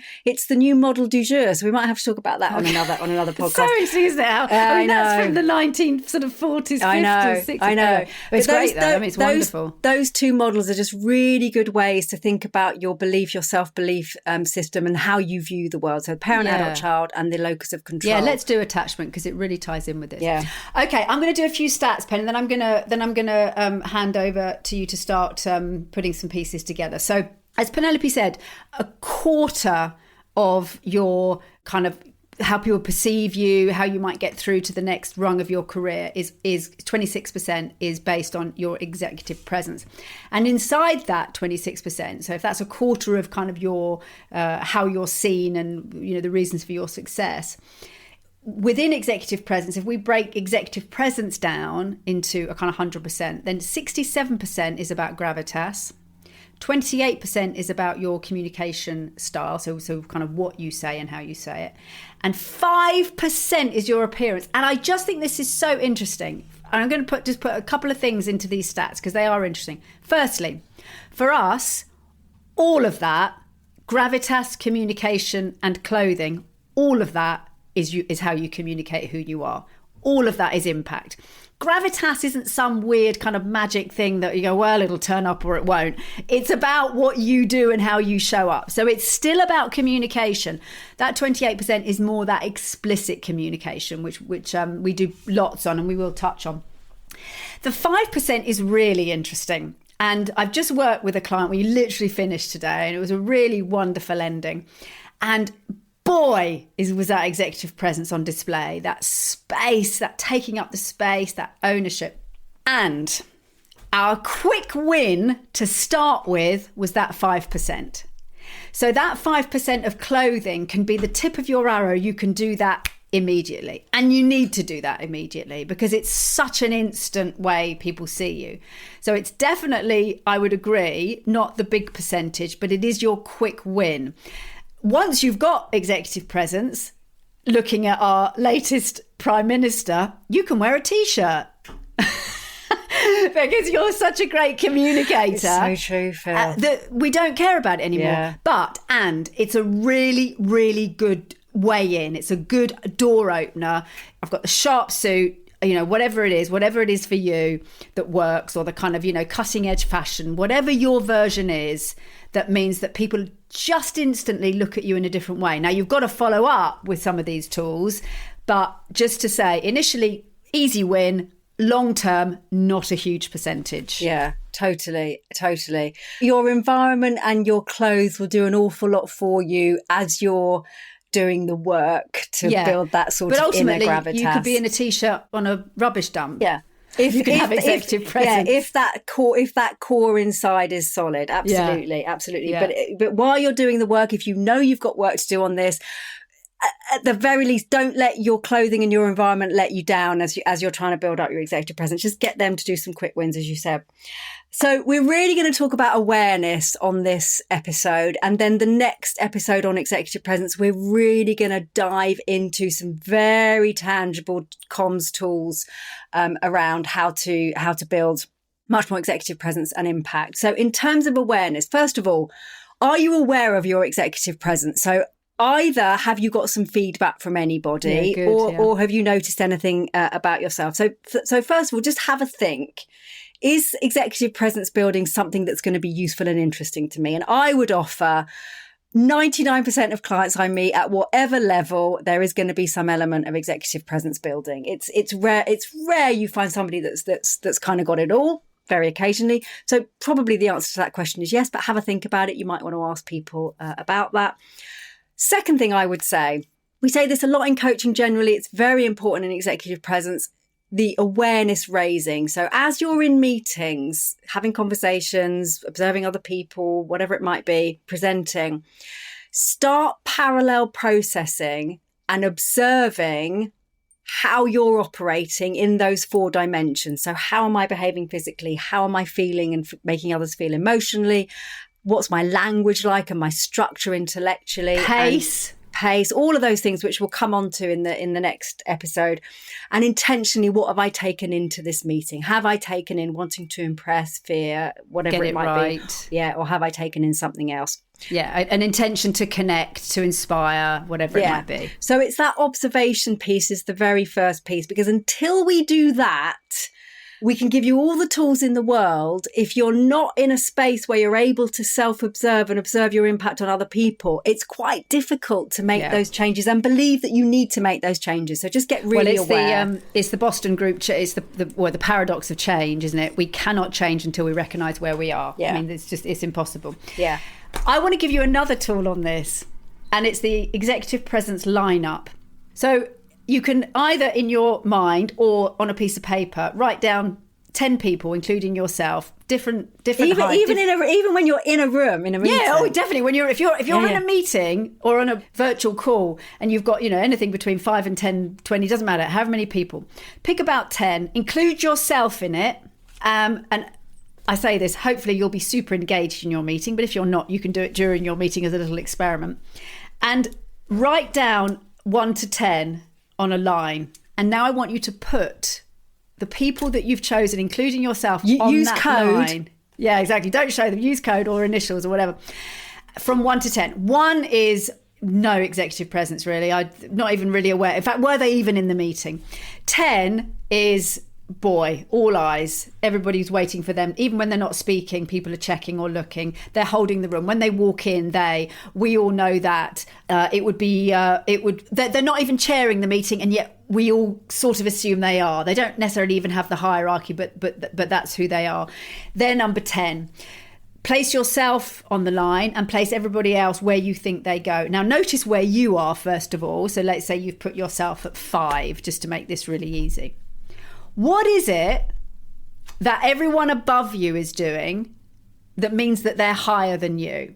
model du jour. So we might have to talk about that on another podcast.
It's so interesting, isn't it? I mean, that's from the 1940s, 50s, 60s.
I know.
But it's great, though. I mean, it's wonderful.
Those two models are just really good ways to think about your belief, your self-belief system, and how you view the world. So parent, adult, child, and the locus of control.
Yeah, let's do attachment, because it really ties in with this.
Yeah.
Okay, I'm going to do a few stats, Penny, and then I'm going to hand over to you to start putting some pieces together. So, as Penelope said, a quarter of your kind of how people perceive you, how you might get through to the next rung of your career is 26% is based on your executive presence. And inside that 26%, so if that's a quarter of kind of your how you're seen and the reasons for your success, within executive presence, if we break executive presence down into a kind of 100%, then 67% is about gravitas, 28% is about your communication style, so kind of what you say and how you say it, and 5% is your appearance. And I just think this is so interesting. I'm going to just put a couple of things into these stats because they are interesting. Firstly, for us, all of that, gravitas, communication and clothing, all of that is how you communicate who you are. All of that is impact. Gravitas isn't some weird kind of magic thing that you go, well, it'll turn up or it won't. It's about what you do and how you show up. So it's still about communication. That 28% is more that explicit communication, which we do lots on and we will touch on. The 5% is really interesting. And I've just worked with a client. We literally finished today and it was a really wonderful ending. And boy, was that executive presence on display, that space, that taking up the space, that ownership. And our quick win to start with was that 5%. So that 5% of clothing can be the tip of your arrow. You can do that immediately. And you need to do that immediately because it's such an instant way people see you. So it's definitely, I would agree, not the big percentage, but it is your quick win. Once you've got executive presence, looking at our latest Prime Minister, you can wear a T-shirt. Because you're such a great communicator.
It's so true, Phil.
That we don't care about it anymore.
Yeah.
And it's a really, really good way in. It's a good door opener. I've got the sharp suit, whatever it is for you that works, or the kind of, cutting edge fashion, whatever your version is, that means that people just instantly look at you in a different way. Now, you've got to follow up with some of these tools, but just to say, initially, easy win, long term, not a huge percentage.
Yeah, totally. Your environment and your clothes will do an awful lot for you as you're doing the work to build that sort of inner gravitas. But ultimately, you
could be in a T-shirt on a rubbish dump.
Yeah.
If you can have executive presence.
Yeah, if that core inside is solid, absolutely. Yeah. But while you're doing the work, if you know you've got work to do on this, at the very least, don't let your clothing and your environment let you down as you're trying to build up your executive presence. Just get them to do some quick wins, as you said. So we're really going to talk about awareness on this episode. And then the next episode on executive presence, we're really going to dive into some very tangible comms tools around how to build much more executive presence and impact. So in terms of awareness, first of all, are you aware of your executive presence? So either have you got some feedback from anybody, or have you noticed anything about yourself? So first of all, just have a think. Is executive presence building something that's going to be useful and interesting to me? And I would offer 99% of clients I meet at whatever level, there is going to be some element of executive presence building. It's rare you find somebody that's kind of got it all, very occasionally. So probably the answer to that question is yes, but have a think about it. You might want to ask people about that. Second thing I would say, we say this a lot in coaching generally, it's very important in executive presence, the awareness raising. So as you're in meetings, having conversations, observing other people, whatever it might be, presenting, start parallel processing and observing how you're operating in those 4 dimensions. So how am I behaving physically? How am I feeling and making others feel emotionally? What's my language like and my structure intellectually? Pace, all of those things which we'll come on to in the next episode. And intentionally, what have I taken into this meeting? Have I taken in wanting to impress, fear, whatever it might be? Yeah, or have I taken in something else?
Yeah, an intention to connect, to inspire, whatever it might be.
So it's that observation piece is the very first piece, because until we do that, we can give you all the tools in the world. If you're not in a space where you're able to self-observe and observe your impact on other people, it's quite difficult to make those changes and believe that you need to make those changes. So just get really aware.
It's the Boston Group, it's the paradox of change, isn't it? We cannot change until we recognise where we are. Yeah. I mean, it's impossible.
Yeah.
I want to give you another tool on this, and it's the executive presence lineup. So you can either in your mind or on a piece of paper write down 10 people, including yourself, different
even
height,
even when you're in a room in a meeting.
Yeah, definitely. If you're in a meeting or on a virtual call and you've got anything between 5 and 10, 20, doesn't matter, however many people, pick about 10, include yourself in it, and I say this, hopefully you'll be super engaged in your meeting, but if you're not, you can do it during your meeting as a little experiment, and write down 1 to 10 on a line. And now I want you to put the people that you've chosen, including yourself, on
use
that
code.
line. Yeah, exactly. Don't show them. Use code or initials or whatever. From 1 to 10. 1 is no executive presence, really. I'm not even really aware. In fact, were they even in the meeting? 10 is, boy, all eyes. Everybody's waiting for them. Even when they're not speaking, people are checking or looking. They're holding the room. When they walk in, we all know that they're not even chairing the meeting, and yet we all sort of assume they are. They don't necessarily even have the hierarchy, but that's who they are. They're number 10. Place yourself on the line and place everybody else where you think they go. Now, notice where you are, first of all. So let's say you've put yourself at 5, just to make this really easy. What is it that everyone above you is doing that means that they're higher than you?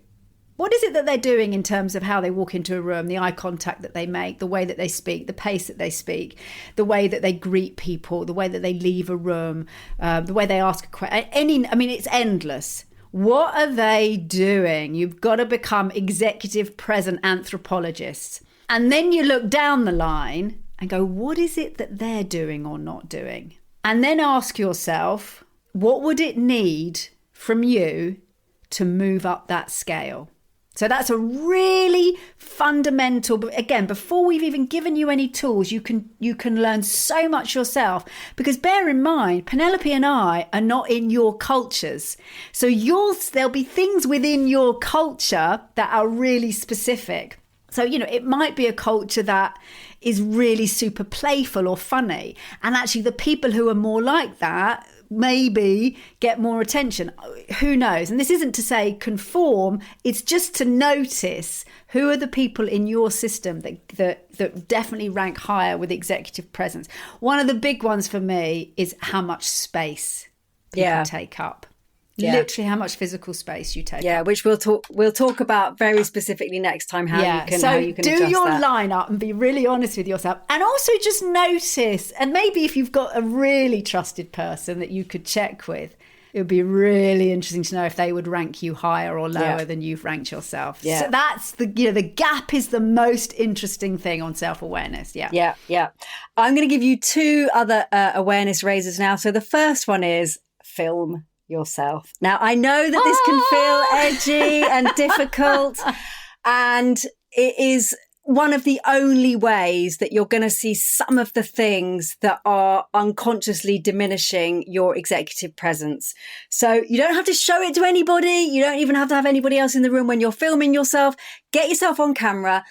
What is it that they're doing in terms of how they walk into a room, the eye contact that they make, the way that they speak, the pace that they speak, the way that they greet people, the way that they leave a room, the way they ask a question? It's endless. What are they doing? You've got to become executive present anthropologists. And then you look down the line and go, what is it that they're doing or not doing? And then ask yourself, what would it need from you to move up that scale? So that's a really fundamental, but again, before we've even given you any tools, you can learn so much yourself, because bear in mind, Penelope and I are not in your cultures. So there'll be things within your culture that are really specific. So, it might be a culture that is really super playful or funny. And actually the people who are more like that maybe get more attention. Who knows? And this isn't to say conform. It's just to notice who are the people in your system that definitely rank higher with executive presence. One of the big ones for me is how much space people take up. Yeah. Literally how much physical space you take.
Yeah, which we'll talk about very specifically next time, how you can
do your
that.
lineup and be really honest with yourself, and also just notice, and maybe if you've got a really trusted person that you could check with, it would be really interesting to know if they would rank you higher or lower than you've ranked yourself. Yeah. So that's the gap is the most interesting thing on self-awareness. Yeah.
I'm going to give you 2 other awareness raisers now. So the first one is film yourself. Now, I know that this can feel edgy and difficult, and it is one of the only ways that you're going to see some of the things that are unconsciously diminishing your executive presence. So you don't have to show it to anybody. You don't even have to have anybody else in the room when you're filming yourself. Get yourself on camera,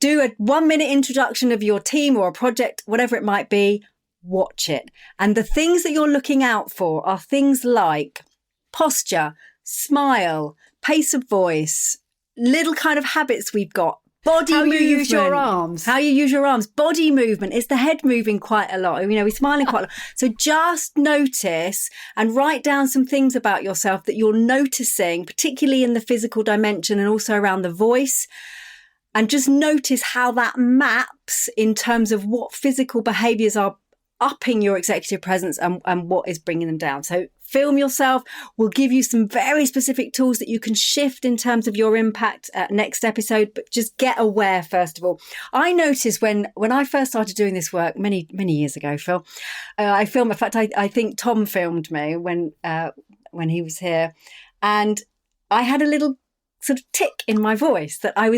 do a 1-minute introduction of your team or a project, whatever it might be. Watch it. And the things that you're looking out for are things like posture, smile, pace of voice, little kind of habits we've got. Body movement.
How you use your arms.
How you use your arms. Body movement. Is the head moving quite a lot? We're smiling quite a lot. So just notice and write down some things about yourself that you're noticing, particularly in the physical dimension and also around the voice. And just notice how that maps in terms of what physical behaviours are upping your executive presence and what is bringing them down. So film yourself. We'll give you some very specific tools that you can shift in terms of your impact next episode, but just get aware first of all. I noticed when I first started doing this work many years ago, Phil, I filmed, in fact, I think Tom filmed me when he was here, and I had a little sort of tick in my voice that I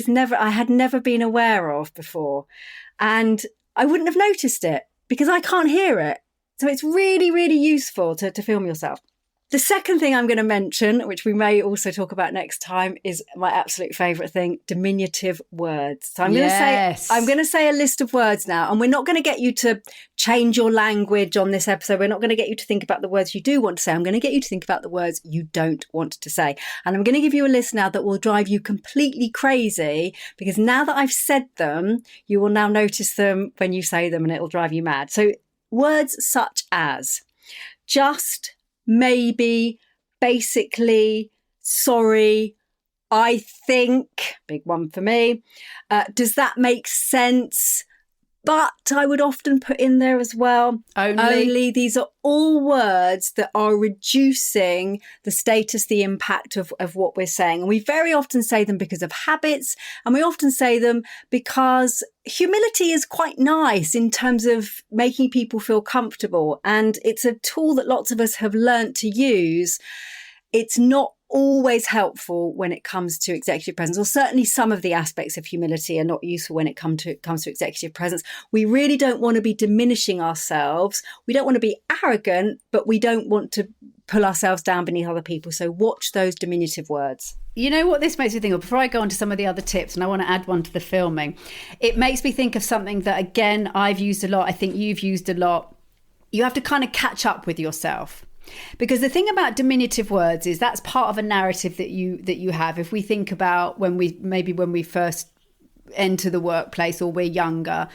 had never been aware of before, and I wouldn't have noticed it because I can't hear it. So it's really, really useful to film yourself. The second thing I'm going to mention, which we may also talk about next time, is my absolute favourite thing, diminutive words. So I'm going to say a list of words now, and we're not going to get you to change your language on this episode. We're not going to get you to think about the words you do want to say. I'm going to get you to think about the words you don't want to say. And I'm going to give you a list now that will drive you completely crazy, because now that I've said them, you will now notice them when you say them and it'll drive you mad. So words such as just, maybe, basically, sorry, I think, big one for me. Does that make sense? But I would often put in there as well, only. These are all words that are reducing the status, the impact of what we're saying. And we very often say them because of habits, and we often say them because humility is quite nice in terms of making people feel comfortable. And it's a tool that lots of us have learnt to use. It's not always helpful when it comes to executive presence, or certainly some of the aspects of humility are not useful when it comes to executive presence. We really don't want to be diminishing ourselves. We don't want to be arrogant, but we don't want to pull ourselves down beneath other people. So watch those diminutive words.
You know what this makes me think of? Before I go on to some of the other tips, and I want to add one to the filming, it makes me think of something that, again, I've used a lot. I think you've used a lot. You have to kind of catch up with yourself. Because the thing about diminutive words is that's part of a narrative that you have. If we think about when we first enter the workplace, or we're younger,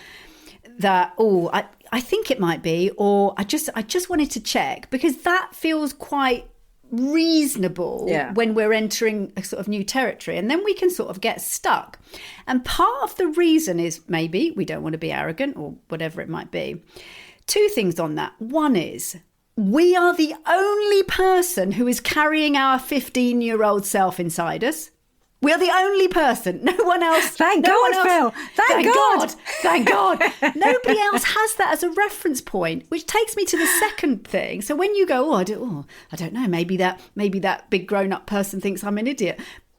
that, I think it might be, or I just wanted to check, because that feels quite reasonable when we're entering a sort of new territory, and then we can sort of get stuck. And part of the reason is maybe we don't want to be arrogant, or whatever it might be. Two things on that. One is, we are the only person who is carrying our 15-year-old self inside us. We are the only person. No one else.
Thank God, Phil. Thank God.
Thank God. Nobody else has that as a reference point, which takes me to the second thing. So when you go, I don't know, maybe that big grown-up person thinks I'm an idiot.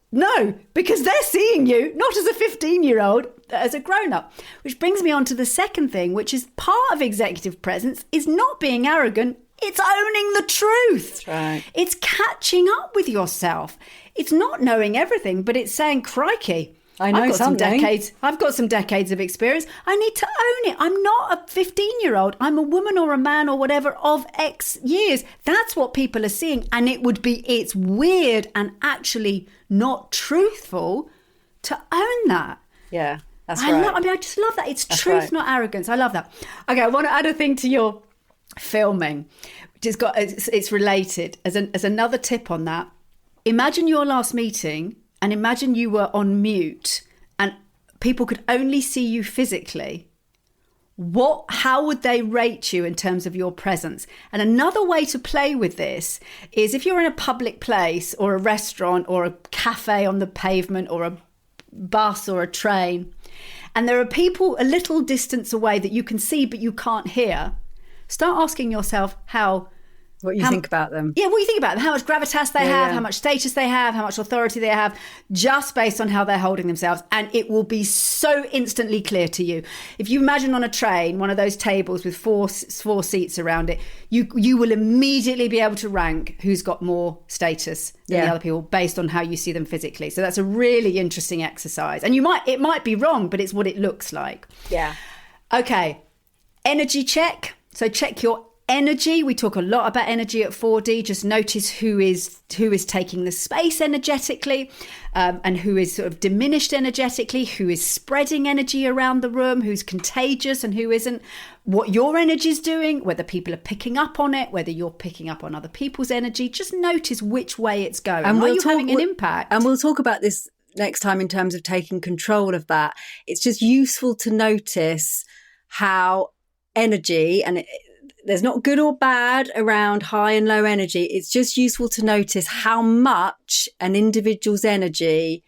No, because they're seeing you not as a 15-year-old, as a grown-up. Which brings me on to the second thing, which is part of executive presence is not being arrogant. It's owning the truth.
That's right.
It's catching up with yourself. It's not knowing everything, but it's saying, crikey,
I know something.
I've got some decades of experience. I need to own it. I'm not a 15-year-old. I'm a woman or a man or whatever of X years. That's what people are seeing. And it's weird and actually not truthful to own that.
Yeah, that's right.
I just love that. It's truth, not arrogance. I love that. Okay, I want to add a thing to your filming, which has got, it's related as another tip on that. Imagine your last meeting, and imagine you were on mute and people could only see you physically. How would they rate you in terms of your presence? And another way to play with this is, if you're in a public place or a restaurant or a cafe on the pavement or a bus or a train, and there are people a little distance away that you can see but you can't hear, start asking yourself
what you think about them.
Yeah, what you think about them. How much gravitas they have, how much status they have, how much authority they have, just based on how they're holding themselves. And it will be so instantly clear to you. If you imagine on a train, one of those tables with four seats around it, you will immediately be able to rank who's got more status than the other people based on how you see them physically. So that's a really interesting exercise. And it might be wrong, but it's what it looks like.
Yeah.
Okay. Energy check. So check your energy. We talk a lot about energy at 4D. Just notice who is taking the space energetically, and who is sort of diminished energetically, who is spreading energy around the room, who's contagious and who isn't, what your energy is doing, whether people are picking up on it, whether you're picking up on other people's energy. Just notice which way it's going. And are you having an impact?
And we'll talk about this next time in terms of taking control of that. It's just useful to notice how energy, and there's not good or bad around high and low energy. It's just useful to notice how much an individual's energy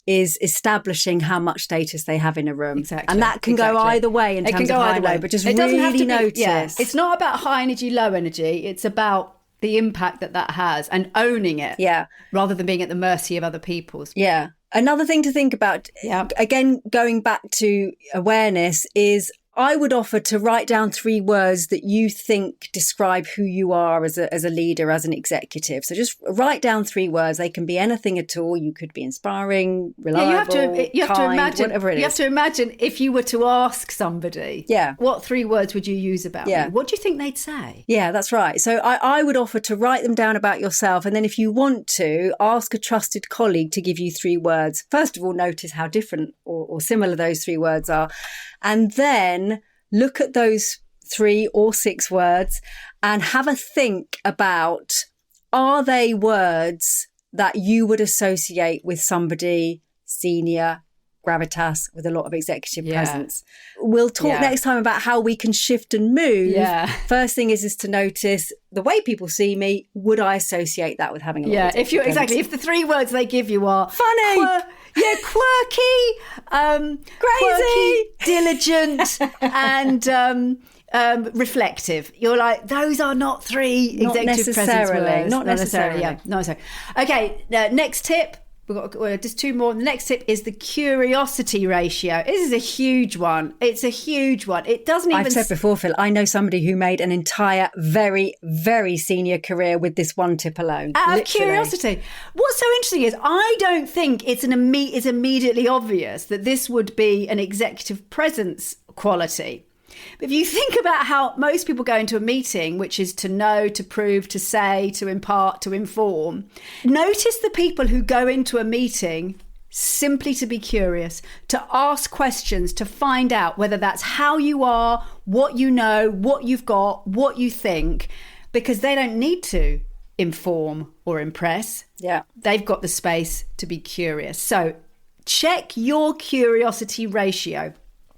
is establishing how much status they have in a room.
Exactly.
And that can go either way in terms of high and low, but just really notice.
Yeah. It's not about high energy, low energy. It's about the impact that has and owning it.
Yeah.
Rather than being at the mercy of other people's.
Yeah. Another thing to think about, again, going back to awareness, is I would offer to write down 3 words that you think describe who you are as a leader, as an executive. So just write down 3 words. They can be anything at all. You could be inspiring, reliable,
you have
kind,
to imagine,
whatever it is.
You have to imagine if you were to ask somebody, what 3 words would you use about me? What do you think they'd say?
Yeah, that's right. So I would offer to write them down about yourself. And then if you want to, ask a trusted colleague to give you 3 words. First of all, notice how different or similar those 3 words are. And then look at those 3 or 6 words and have a think about, are they words that you would associate with somebody senior gravitas with a lot of executive presence. We'll talk next time about how we can shift and move. First thing is to notice the way people see me. Would I associate that with having a lot of
if the 3 words they give you are
funny,
quirky,
crazy,
diligent, and reflective, you're like, those are not 3 executive presence words. Not necessarily. Not necessarily. Okay, next tip. We've got just 2 more. The next tip is the curiosity ratio. This is a huge one. It's a huge one. It doesn't even...
I've said before, Phil, I know somebody who made an entire very, very senior career with this one tip alone.
Out of curiosity. What's so interesting is I don't think it's immediately obvious that this would be an executive presence quality. But if you think about how most people go into a meeting, which is to know, to prove, to say, to impart, to inform, notice the people who go into a meeting simply to be curious, to ask questions, to find out whether that's how you are, what you know, what you've got, what you think, because they don't need to inform or impress. They've got the space to be curious. So check your curiosity ratio.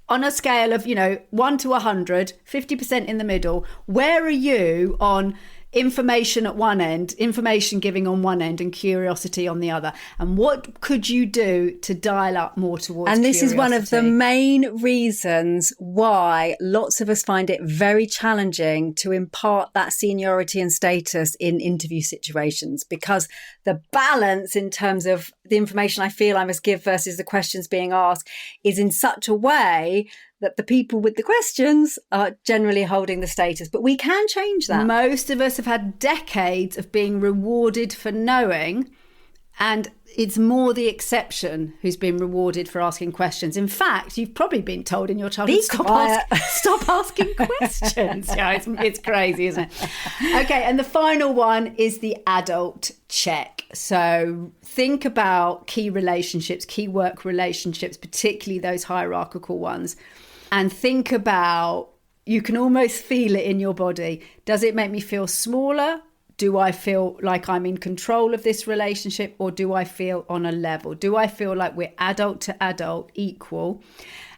On a scale of, 1 to 100, 50% in the middle, where are you on information at one end, information giving on one end, and curiosity on the other? And what could you do to dial up more towards
And this
curiosity?
is one of the main reasons why lots of us find it very challenging to impart that seniority and status in interview situations, because the balance in terms of the information I feel I must give versus the questions being asked is in such a way that the people with the questions are generally holding the status. But we can change that.
Most of us have had decades of being rewarded for knowing, and it's more the exception who's been rewarded for asking questions. In fact, you've probably been told in your childhood, stop asking questions. It's crazy, isn't it? Okay, and the final one is the adult check. So think about key relationships, key work relationships, particularly those hierarchical ones. And think about, you can almost feel it in your body. Does it make me feel smaller? Do I feel like I'm in control of this relationship, or do I feel on a level? Do I feel like we're adult to adult equal?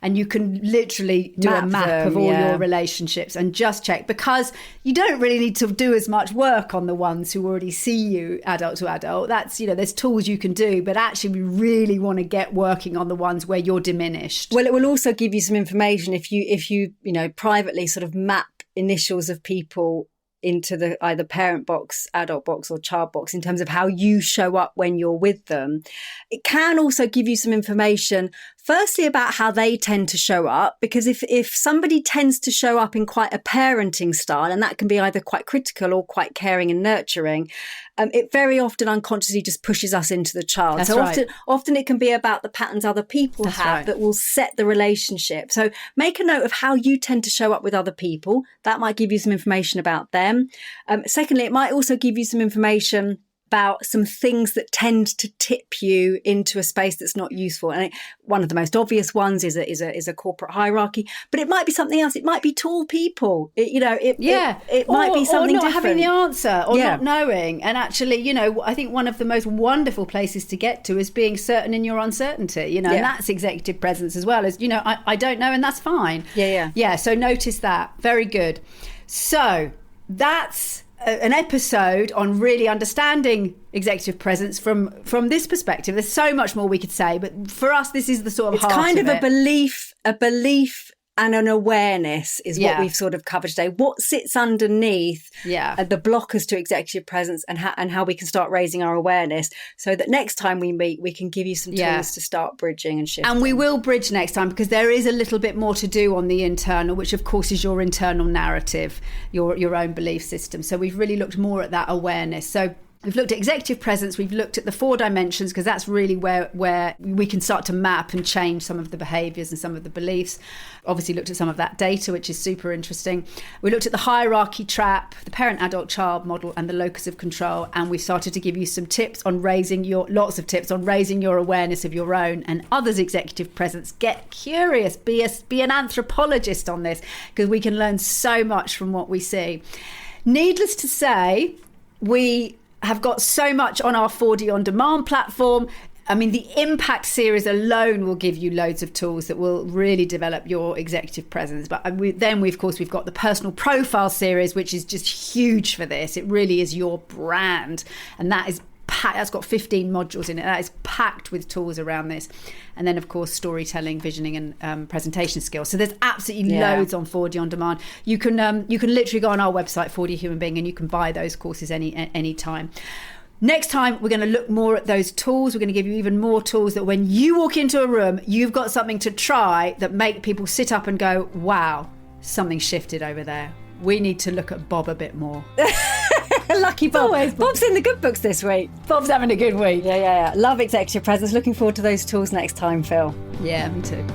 And you can literally do a map of all your relationships and just check, because you don't really need to do as much work on the ones who already see you adult to adult. That's, there's tools you can do, but actually we really want to get working on the ones where you're diminished.
Well, it will also give you some information if you privately sort of map initials of people into the either parent box, adult box, or child box in terms of how you show up when you're with them. It can also give you some information, firstly, about how they tend to show up, because if somebody tends to show up in quite a parenting style, and that can be either quite critical or quite caring and nurturing, it very often unconsciously just pushes us into the child.
That's
so
right.
often it can be about the patterns other people have that will set the relationship. So make a note of how you tend to show up with other people. That might give you some information about them. Secondly, it might also give you some information about some things that tend to tip you into a space that's not useful. And one of the most obvious ones is a corporate hierarchy, but it might be something else. It might be tall people. It might be something
or not
different.
Having the answer, or not knowing. And actually, I think one of the most wonderful places to get to is being certain in your uncertainty, and that's executive presence as well as, I don't know, and that's fine. Yeah. So notice that. Very good. So that's an episode on really understanding executive presence from this perspective. There's so much more we could say, but for us, this is the sort of heart of it.
It's kind of a belief and an awareness is what we've sort of covered today. What sits underneath the blockers to executive presence, and how we can start raising our awareness, so that next time we meet, we can give you some tools to start bridging and shifting.
And we will bridge next time, because there is a little bit more to do on the internal, which of course is your internal narrative, your own belief system. So we've really looked more at that awareness. So we've looked at executive presence, we've looked at the 4 dimensions, because that's really where we can start to map and change some of the behaviours and some of the beliefs. Obviously looked at some of that data, which is super interesting. We looked at the hierarchy trap, the parent-adult-child model, and the locus of control. And we started to give you some tips on lots of tips on raising your awareness of your own and others' executive presence. Get curious, be an anthropologist on this, because we can learn so much from what we see. Needless to say, we have got so much on our 4D On Demand platform. I mean, the Impact series alone will give you loads of tools that will really develop your executive presence. But then, we've got the Personal Profile series, which is just huge for this. It really is your brand. And that's got 15 modules in it. That is packed with tools around this. And then, of course, storytelling, visioning, and presentation skills. So there's absolutely loads on 4D On Demand. You can literally go on our website, 4D Human Being, and you can buy those courses any time. Next time, we're going to look more at those tools. We're going to give you even more tools that when you walk into a room, you've got something to try that make people sit up and go, wow, something shifted over there. We need to look at Bob a bit more.
Lucky Bob. Bob's in the good books this week.
Bob's having a good week.
Yeah. Love executive presence. Looking forward to those tools next time, Phil.
Yeah, me too.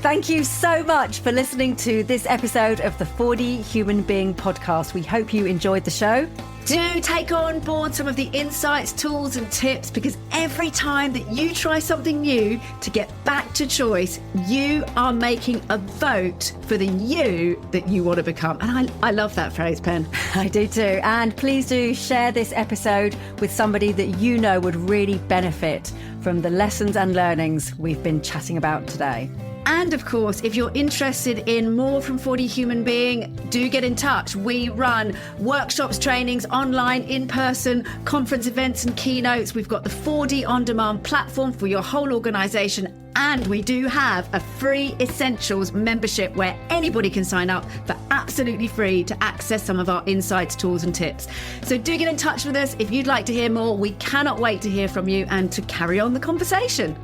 Thank you so much for listening to this episode of the 4D Human Being podcast. We hope you enjoyed the show.
Do take on board some of the insights, tools and tips, because every time that you try something new to get back to choice, you are making a vote for the you that you want to become. And I love that phrase, Pen.
I do too. And please do share this episode with somebody that you know would really benefit from the lessons and learnings we've been chatting about today.
And of course, if you're interested in more from 4D Human Being, do get in touch. We run workshops, trainings, online, in person, conference events and keynotes. We've got the 4D On Demand platform for your whole organisation. And we do have a free Essentials membership where anybody can sign up for absolutely free to access some of our insights, tools and tips. So do get in touch with us if you'd like to hear more. We cannot wait to hear from you and to carry on the conversation.